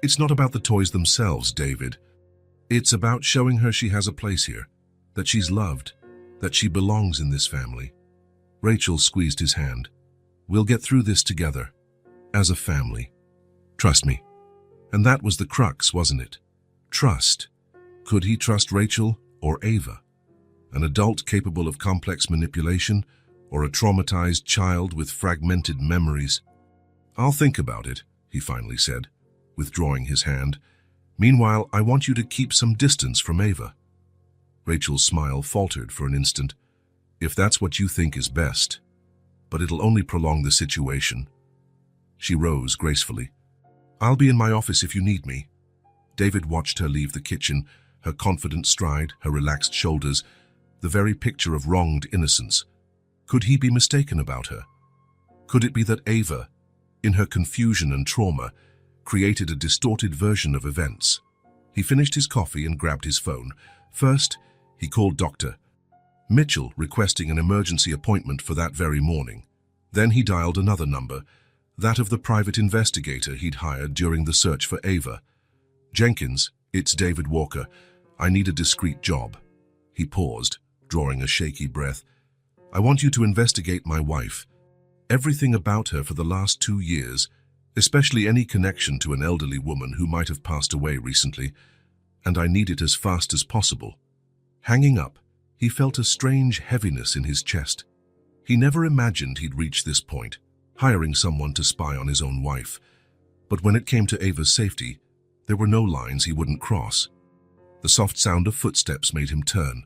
It's not about the toys themselves, David. It's about showing her she has a place here, that she's loved, that she belongs in this family. Rachel squeezed his hand. We'll get through this together, as a family. Trust me. And that was the crux, wasn't it? Trust. Could he trust Rachel or Ava? An adult capable of complex manipulation, or a traumatized child with fragmented memories? I'll think about it, he finally said, withdrawing his hand. Meanwhile, I want you to keep some distance from Ava. Rachel's smile faltered for an instant. If that's what you think is best. But it'll only prolong the situation. She rose gracefully. I'll be in my office if you need me. David watched her leave the kitchen, her confident stride, her relaxed shoulders, the very picture of wronged innocence. Could he be mistaken about her? Could it be that Ava, in her confusion and trauma, created a distorted version of events? He finished his coffee and grabbed his phone. First, he called Dr. Mitchell, requesting an emergency appointment for that very morning. Then he dialed another number, that of the private investigator he'd hired during the search for Ava. Jenkins, it's David Walker. I need a discreet job. He paused, drawing a shaky breath. I want you to investigate my wife. Everything about her for the last 2 years, especially any connection to an elderly woman who might have passed away recently, and I need it as fast as possible. Hanging up, he felt a strange heaviness in his chest. He never imagined he'd reach this point, hiring someone to spy on his own wife. But when it came to Ava's safety, there were no lines he wouldn't cross. The soft sound of footsteps made him turn.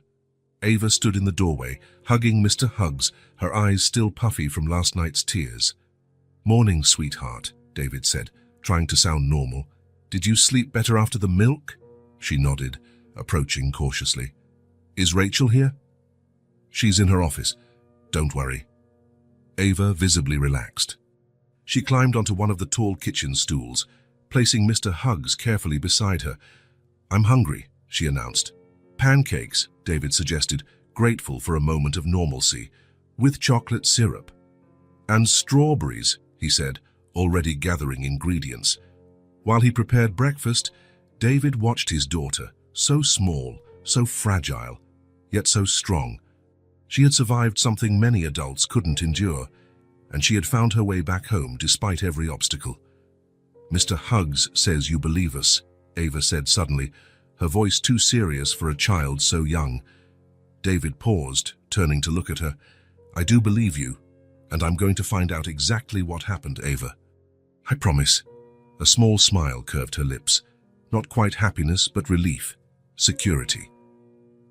Ava stood in the doorway, hugging Mr. Huggs, her eyes still puffy from last night's tears. Morning, sweetheart, David said, trying to sound normal. Did you sleep better after the milk? She nodded, approaching cautiously. Is Rachel here? She's in her office. Don't worry. Ava visibly relaxed. She climbed onto one of the tall kitchen stools, placing Mr. Huggs carefully beside her. I'm hungry, she announced. Pancakes, David suggested, grateful for a moment of normalcy, with chocolate syrup. And strawberries, he said, already gathering ingredients. While he prepared breakfast, David watched his daughter, so small, so fragile, yet so strong. She had survived something many adults couldn't endure, and she had found her way back home despite every obstacle. Mr. Huggs says you believe us, Ava said suddenly, her voice too serious for a child so young. David paused, turning to look at her. I do believe you, and I'm going to find out exactly what happened, Ava. I promise. A small smile curved her lips. Not quite happiness, but relief. Security.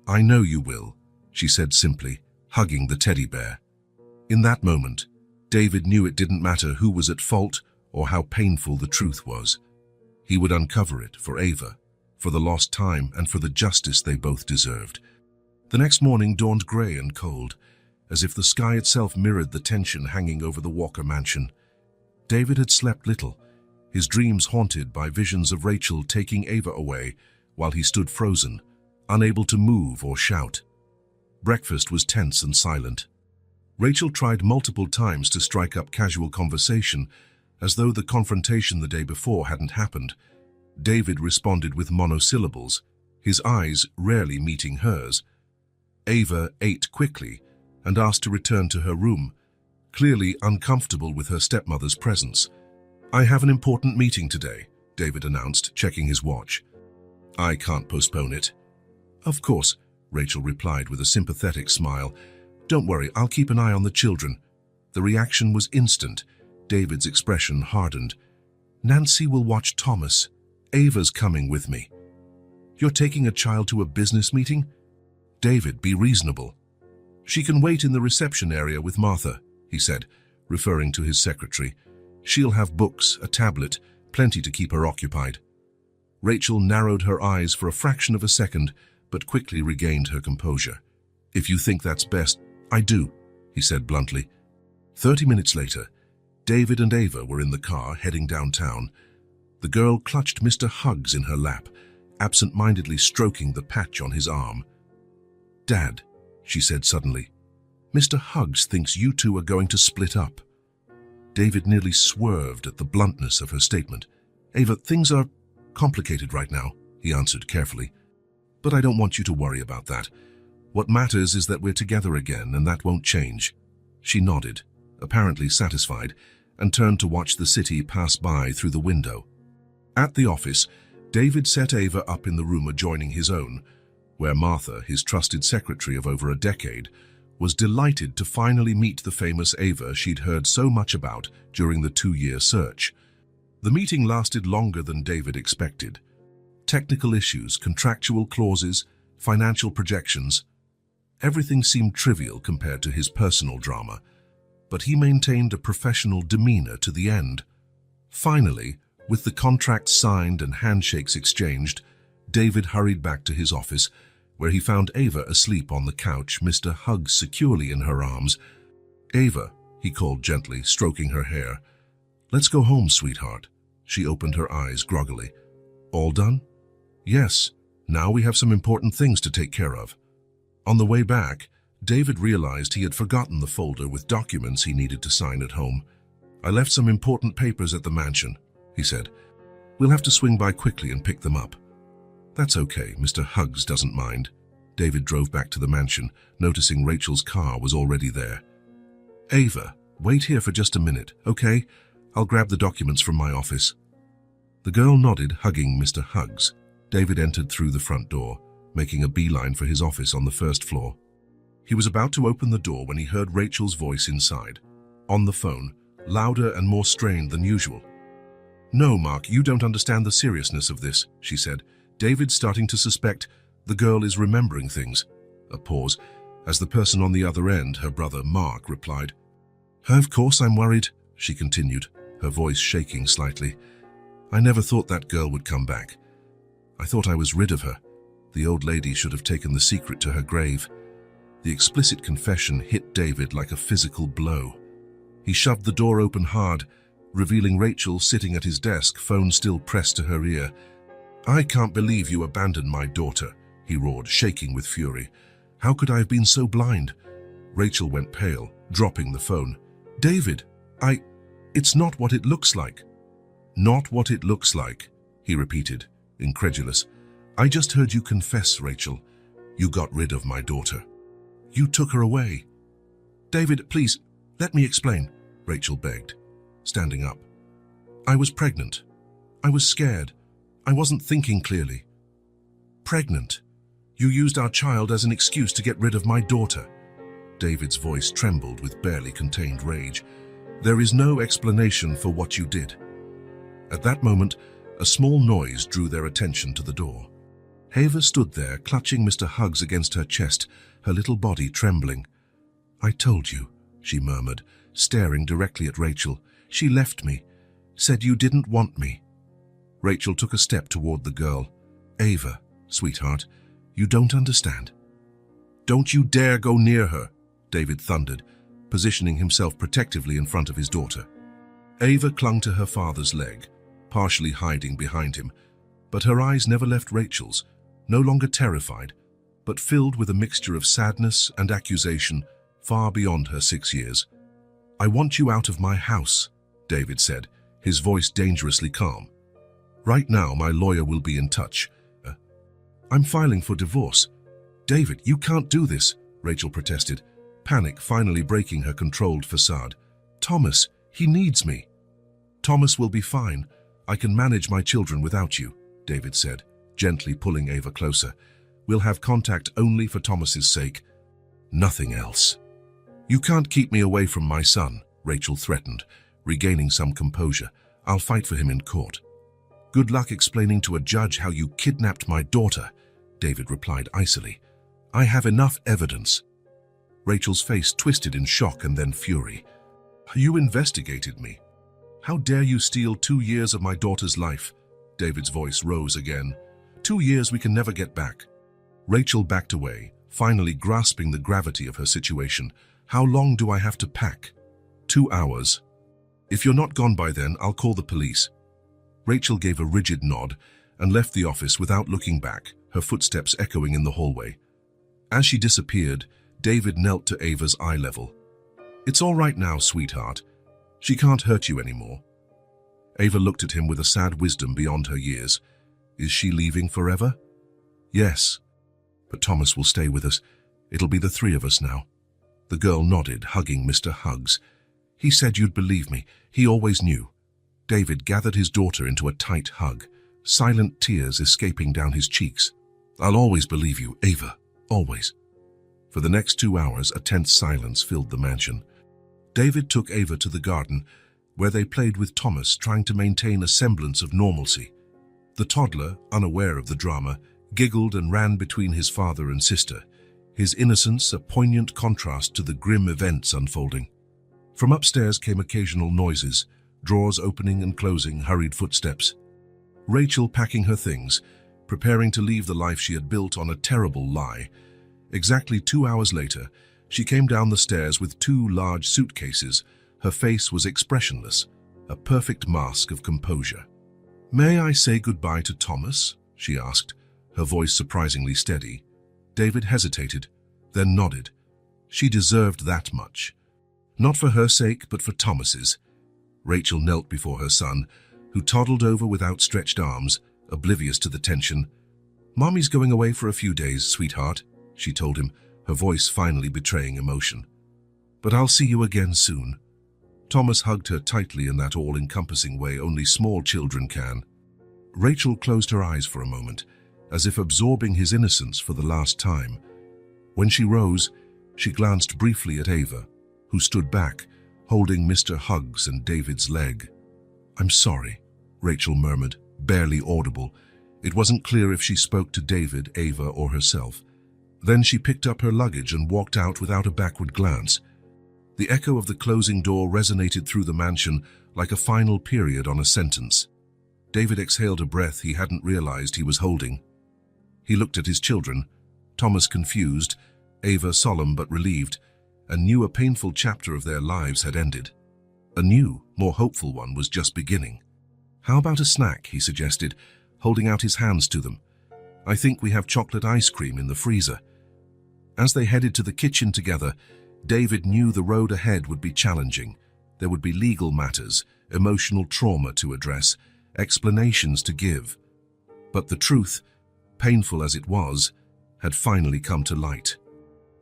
I know you will, she said simply, hugging the teddy bear. In that moment, David knew it didn't matter who was at fault or how painful the truth was. He would uncover it for Ava, for the lost time and for the justice they both deserved. The next morning dawned grey and cold. as if the sky itself mirrored the tension hanging over the Walker mansion. David had slept little, his dreams haunted by visions of Rachel taking Ava away while he stood frozen, unable to move or shout. Breakfast was tense and silent. Rachel tried multiple times to strike up casual conversation, as though the confrontation the day before hadn't happened. David responded with monosyllables, his eyes rarely meeting hers. Ava ate quickly and asked to return to her room, clearly uncomfortable with her stepmother's presence. "I have an important meeting today," David announced, checking his watch. "I can't postpone it." "Of course," Rachel replied with a sympathetic smile. "Don't worry, I'll keep an eye on the children." The reaction was instant. David's expression hardened. "Nancy will watch Thomas. Ava's coming with me." "You're taking a child to a business meeting?" "David, be reasonable." "She can wait in the reception area with Martha," he said, referring to his secretary. "She'll have books, a tablet, plenty to keep her occupied." Rachel narrowed her eyes for a fraction of a second, but quickly regained her composure. "If you think that's best, I do," he said bluntly. 30 minutes later, David and Ava were in the car heading downtown. The girl clutched Mr. Huggs in her lap, absent-mindedly stroking the patch on his arm. "Dad," she said suddenly, "Mr. Huggs thinks you two are going to split up." David nearly swerved at the bluntness of her statement. "Ava, things are complicated right now," he answered carefully. "But I don't want you to worry about that. What matters is that we're together again, and that won't change." She nodded, apparently satisfied, and turned to watch the city pass by through the window. At the office, David set Ava up in the room adjoining his own, where Martha, his trusted secretary of over a decade, was delighted to finally meet the famous Ava she'd heard so much about during the 2-year search. The meeting lasted longer than David expected. Technical issues, contractual clauses, financial projections. Everything seemed trivial compared to his personal drama, but he maintained a professional demeanor to the end. Finally, with the contract signed and handshakes exchanged, David hurried back to his office, where he found Ava asleep on the couch, Mr. Huggs securely in her arms. "Ava," he called gently, stroking her hair. "Let's go home, sweetheart." She opened her eyes groggily. "All done?" "Yes. Now we have some important things to take care of." On the way back, David realized he had forgotten the folder with documents he needed to sign at home. "I left some important papers at the mansion," he said. "We'll have to swing by quickly and pick them up." "That's okay, Mr. Huggs doesn't mind." David drove back to the mansion, noticing Rachel's car was already there. "Ava, wait here for just a minute, okay? I'll grab the documents from my office." The girl nodded, hugging Mr. Huggs. David entered through the front door, making a beeline for his office on the first floor. He was about to open the door when he heard Rachel's voice inside, on the phone, louder and more strained than usual. "No, Mark, you don't understand the seriousness of this," she said. David's starting to suspect the girl is remembering things. A pause, as the person on the other end, her brother Mark, replied. "Of course I'm worried," she continued, her voice shaking slightly. "I never thought that girl would come back. I thought I was rid of her. The old lady should have taken the secret to her grave." The explicit confession hit David like a physical blow. He shoved the door open hard, revealing Rachel sitting at his desk, phone still pressed to her ear. "I can't believe you abandoned my daughter," he roared, shaking with fury. "How could I have been so blind?" Rachel went pale, dropping the phone. "David, it's not what it looks like." "Not what it looks like," he repeated, incredulous. "I just heard you confess, Rachel. You got rid of my daughter. You took her away." "David, please, let me explain," Rachel begged, standing up. "I was pregnant. I was scared. I wasn't thinking clearly." "Pregnant? You used our child as an excuse to get rid of my daughter." David's voice trembled with barely contained rage. "There is no explanation for what you did." At that moment, a small noise drew their attention to the door. Ava stood there, clutching Mr. Huggs against her chest, her little body trembling. "I told you," she murmured, staring directly at Rachel. "She left me, said you didn't want me." Rachel took a step toward the girl. "Ava, sweetheart, you don't understand." "Don't you dare go near her," David thundered, positioning himself protectively in front of his daughter. Ava clung to her father's leg, partially hiding behind him, but her eyes never left Rachel's, no longer terrified, but filled with a mixture of sadness and accusation far beyond her 6 years. "I want you out of my house," David said, his voice dangerously calm. "Right now, my lawyer will be in touch. I'm filing for divorce." "David, you can't do this," Rachel protested, panic finally breaking her controlled facade. "Thomas, he needs me." "Thomas will be fine. I can manage my children without you," David said, gently pulling Ava closer. "We'll have contact only for Thomas's sake. Nothing else." "You can't keep me away from my son," Rachel threatened, regaining some composure. "I'll fight for him in court." "Good luck explaining to a judge how you kidnapped my daughter," David replied icily. "I have enough evidence." Rachel's face twisted in shock and then fury. "You investigated me. How dare you steal 2 years of my daughter's life?" David's voice rose again. 2 years we can never get back." Rachel backed away, finally grasping the gravity of her situation. "How long do I have to pack?" 2 hours. "If you're not gone by then, I'll call the police." Rachel gave a rigid nod and left the office without looking back, her footsteps echoing in the hallway. As she disappeared, David knelt to Ava's eye level. "It's all right now, sweetheart. She can't hurt you anymore." Ava looked at him with a sad wisdom beyond her years. "Is she leaving forever?" "Yes. But Thomas will stay with us. It'll be the 3 of us now." The girl nodded, hugging Mr. Huggs. "He said you'd believe me. He always knew." David gathered his daughter into a tight hug, silent tears escaping down his cheeks. "I'll always believe you, Ava. Always." For the next 2 hours, a tense silence filled the mansion. David took Ava to the garden, where they played with Thomas, trying to maintain a semblance of normalcy. The toddler, unaware of the drama, giggled and ran between his father and sister, his innocence a poignant contrast to the grim events unfolding. From upstairs came occasional noises, drawers opening and closing, hurried footsteps. Rachel packing her things, preparing to leave the life she had built on a terrible lie. Exactly 2 hours later, she came down the stairs with 2 large suitcases. Her face was expressionless, a perfect mask of composure. "May I say goodbye to Thomas?" she asked, her voice surprisingly steady. David hesitated, then nodded. She deserved that much. Not for her sake, but for Thomas's. Rachel knelt before her son, who toddled over with outstretched arms, oblivious to the tension. "Mommy's going away for a few days, sweetheart," she told him, her voice finally betraying emotion. "But I'll see you again soon." Thomas hugged her tightly in that all-encompassing way only small children can. Rachel closed her eyes for a moment, as if absorbing his innocence for the last time. When she rose, she glanced briefly at Ava, who stood back, holding Mr. Huggs and David's leg. "I'm sorry," Rachel murmured, barely audible. It wasn't clear if she spoke to David, Ava, or herself. Then she picked up her luggage and walked out without a backward glance. The echo of the closing door resonated through the mansion like a final period on a sentence. David exhaled a breath he hadn't realized he was holding. He looked at his children, Thomas confused, Ava solemn but relieved, and knew a painful chapter of their lives had ended. A new, more hopeful one was just beginning. "How about a snack?" he suggested, holding out his hands to them. "I think we have chocolate ice cream in the freezer." As they headed to the kitchen together, David knew the road ahead would be challenging. There would be legal matters, emotional trauma to address, explanations to give. But the truth, painful as it was, had finally come to light.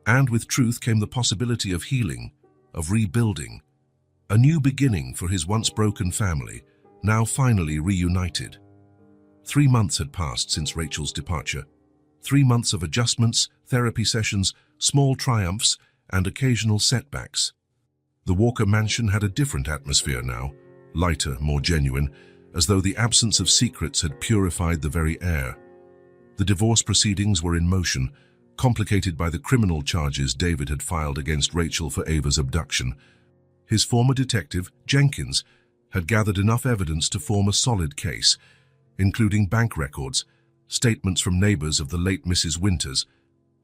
And with truth came the possibility of healing, of rebuilding. A new beginning for his once broken family, now finally reunited. 3 months had passed since Rachel's departure. 3 months of adjustments, therapy sessions, small triumphs, and occasional setbacks. The Walker mansion had a different atmosphere now, lighter, more genuine, as though the absence of secrets had purified the very air. The divorce proceedings were in motion, complicated by the criminal charges David had filed against Rachel for Ava's abduction. His former detective, Jenkins, had gathered enough evidence to form a solid case, including bank records, statements from neighbors of the late Mrs. Winters,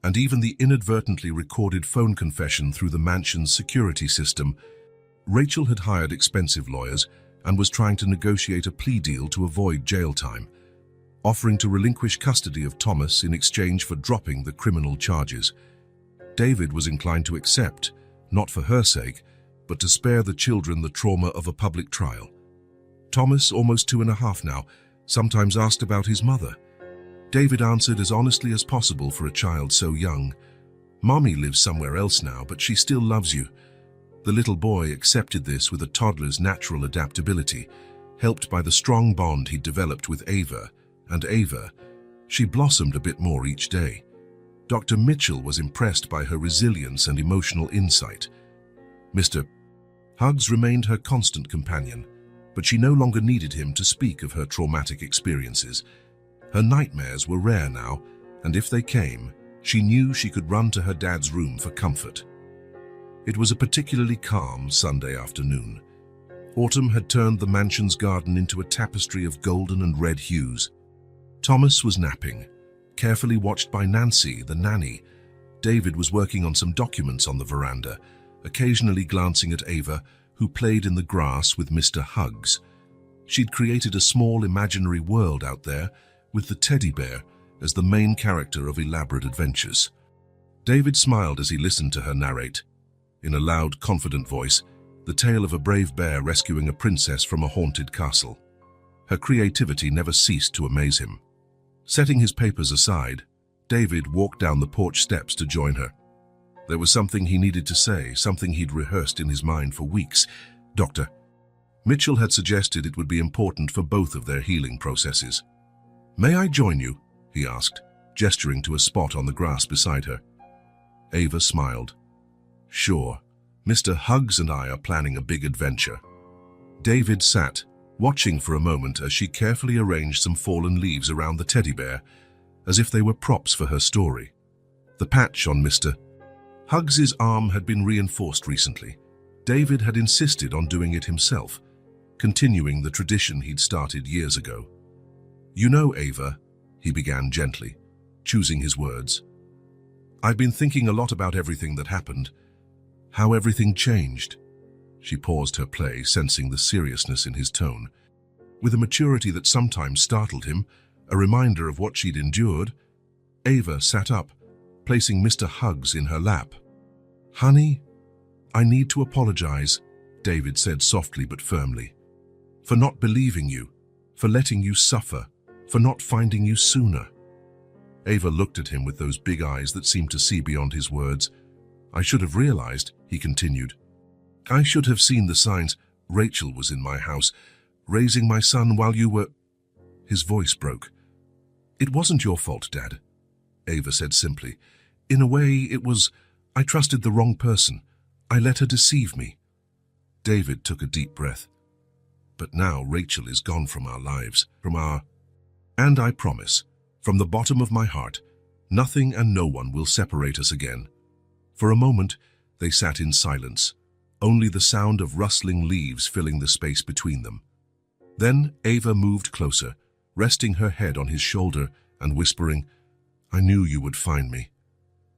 and even the inadvertently recorded phone confession through the mansion's security system. Rachel had hired expensive lawyers and was trying to negotiate a plea deal to avoid jail time, offering to relinquish custody of Thomas in exchange for dropping the criminal charges. David was inclined to accept, not for her sake, but to spare the children the trauma of a public trial. Thomas, almost 2.5 now, sometimes asked about his mother. David answered as honestly as possible for a child so young. "Mommy lives somewhere else now, but she still loves you." The little boy accepted this with a toddler's natural adaptability, helped by the strong bond he'd developed with Ava. And Ava, she blossomed a bit more each day. Dr. Mitchell was impressed by her resilience and emotional insight. Mr. Hugs remained her constant companion, but she no longer needed him to speak of her traumatic experiences. Her nightmares were rare now, and if they came, she knew she could run to her dad's room for comfort. It was a particularly calm Sunday afternoon. Autumn had turned the mansion's garden into a tapestry of golden and red hues. Thomas was napping, carefully watched by Nancy, the nanny. David was working on some documents on the veranda, occasionally glancing at Ava, who played in the grass with Mr. Hugs. She'd created a small imaginary world out there, with the teddy bear as the main character of elaborate adventures. David smiled as he listened to her narrate, in a loud, confident voice, the tale of a brave bear rescuing a princess from a haunted castle. Her creativity never ceased to amaze him. Setting his papers aside, David walked down the porch steps to join her. There was something he needed to say, something he'd rehearsed in his mind for weeks. Dr. Mitchell had suggested it would be important for both of their healing processes. "May I join you?" he asked, gesturing to a spot on the grass beside her. Ava smiled. "Sure. Mr. Hugs and I are planning a big adventure." David sat, watching for a moment as she carefully arranged some fallen leaves around the teddy bear, as if they were props for her story. The patch on Mr. Hugs's arm had been reinforced recently. David had insisted on doing it himself, continuing the tradition he'd started years ago. "You know, Ava," he began gently, choosing his words, "I've been thinking a lot about everything that happened, how everything changed." She paused her play, sensing the seriousness in his tone. With a maturity that sometimes startled him, a reminder of what she'd endured, Ava sat up, placing Mr. Hugs in her lap. "Honey, I need to apologize," David said softly but firmly, "for not believing you, for letting you suffer, for not finding you sooner." Ava looked at him with those big eyes that seemed to see beyond his words. "I should have realized," he continued. "I should have seen the signs. Rachel was in my house, raising my son while you were—" His voice broke. "It wasn't your fault, Dad," Ava said simply. "In a way, it was. I trusted the wrong person. I let her deceive me." David took a deep breath. "But now Rachel is gone from our lives, and I promise, from the bottom of my heart, nothing and no one will separate us again." For a moment, they sat in silence, only the sound of rustling leaves filling the space between them. Then Ava moved closer, resting her head on his shoulder and whispering, "I knew you would find me."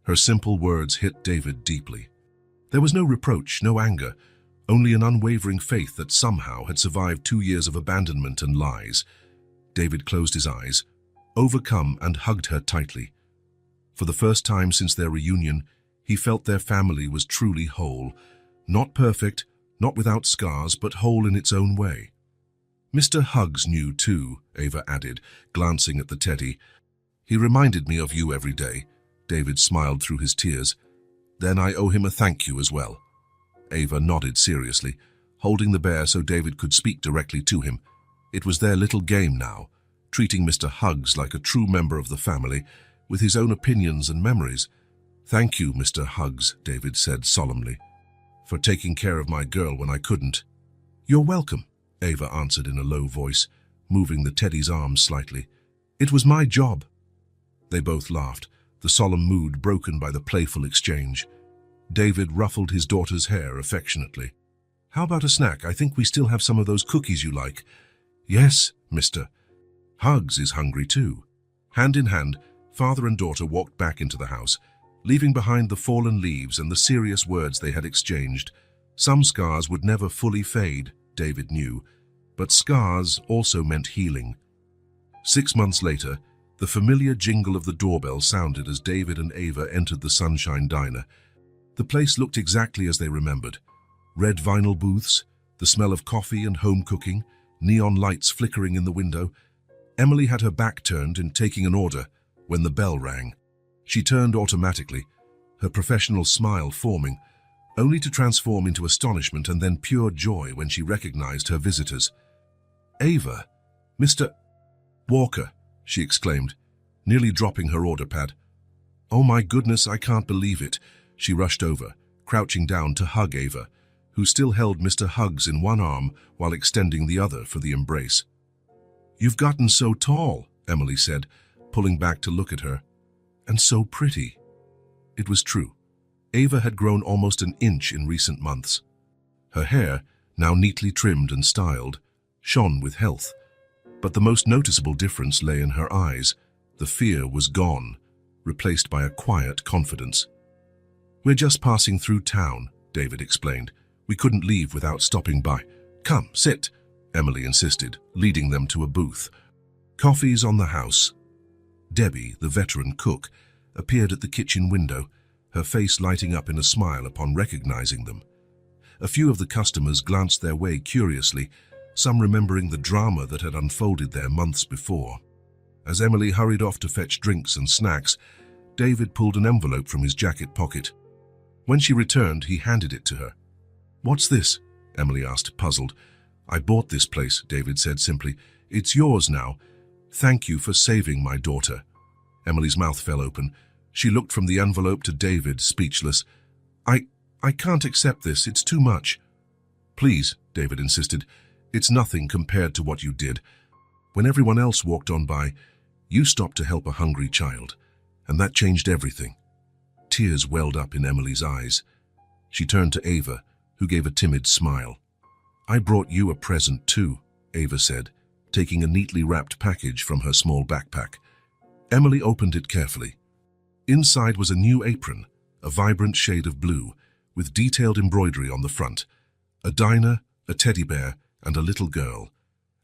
Her simple words hit David deeply. There was no reproach, no anger, only an unwavering faith that somehow had survived 2 years of abandonment and lies. David closed his eyes, overcome, and hugged her tightly. For the first time since their reunion, he felt their family was truly whole. Not perfect, not without scars, but whole in its own way. "Mr. Hugs knew too," Ava added, glancing at the teddy. "He reminded me of you every day." David smiled through his tears. "Then I owe him a thank you as well." Ava nodded seriously, holding the bear so David could speak directly to him. It was their little game now, treating Mr. Hugs like a true member of the family, with his own opinions and memories. "Thank you, Mr. Hugs," David said solemnly, "for taking care of my girl when I couldn't." "You're welcome," Ava answered in a low voice, moving the teddy's arms slightly. "It was my job." They both laughed, the solemn mood broken by the playful exchange. David ruffled his daughter's hair affectionately. "How about a snack? I think we still have some of those cookies you like." "Yes, Mr. Hugs is hungry too." Hand in hand, father and daughter walked back into the house, leaving behind the fallen leaves and the serious words they had exchanged. Some scars would never fully fade, David knew, but scars also meant healing. 6 months later, the familiar jingle of the doorbell sounded as David and Ava entered the Sunshine Diner. The place looked exactly as they remembered. Red vinyl booths, the smell of coffee and home cooking, neon lights flickering in the window. Emily had her back turned in taking an order when the bell rang. She turned automatically, her professional smile forming, only to transform into astonishment and then pure joy when she recognized her visitors. "Ava, Mr. Walker," she exclaimed, nearly dropping her order pad. "Oh my goodness, I can't believe it." She rushed over, crouching down to hug Ava, who still held Mr. Hugs in one arm while extending the other for the embrace. "You've gotten so tall," Emily said, pulling back to look at her. "And so pretty." It was true. Ava had grown almost an inch in recent months. Her hair, now neatly trimmed and styled, shone with health. But the most noticeable difference lay in her eyes. The fear was gone, replaced by a quiet confidence. "We're just passing through town," David explained. "We couldn't leave without stopping by." "Come, sit," Emily insisted, leading them to a booth. "Coffee's on the house." Debbie, the veteran cook, appeared at the kitchen window, her face lighting up in a smile upon recognizing them. A few of the customers glanced their way curiously, some remembering the drama that had unfolded there months before. As Emily hurried off to fetch drinks and snacks, David pulled an envelope from his jacket pocket. When she returned, he handed it to her. "What's this?" Emily asked, puzzled. "I bought this place," David said simply. "It's yours now. Thank you for saving my daughter." Emily's mouth fell open. She looked from the envelope to David, speechless. I can't accept this. It's too much." "Please," David insisted. "It's nothing compared to what you did. When everyone else walked on by, you stopped to help a hungry child, and that changed everything." Tears welled up in Emily's eyes. She turned to Ava, who gave a timid smile. "I brought you a present too," Ava said, taking a neatly wrapped package from her small backpack. Emily opened it carefully. Inside was a new apron, a vibrant shade of blue, with detailed embroidery on the front, a diner, a teddy bear, and a little girl,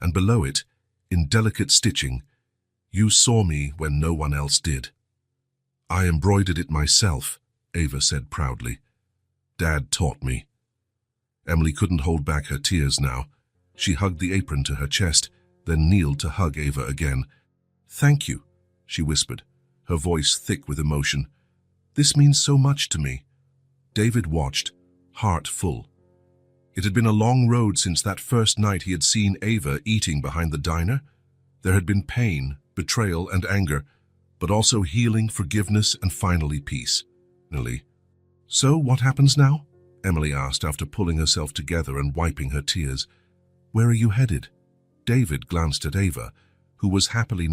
and below it, in delicate stitching, "You saw me when no one else did." "I embroidered it myself," Ava said proudly. "Dad taught me." Emily couldn't hold back her tears now. She hugged the apron to her chest, then kneeled to hug Ava again. "Thank you," she whispered, her voice thick with emotion. "This means so much to me." David watched, heart full. It had been a long road since that first night he had seen Ava eating behind the diner. There had been pain, betrayal, and anger, but also healing, forgiveness, and finally peace. "So what happens now?" Emily asked after pulling herself together and wiping her tears. "Where are you headed?" David glanced at Ava, who was happily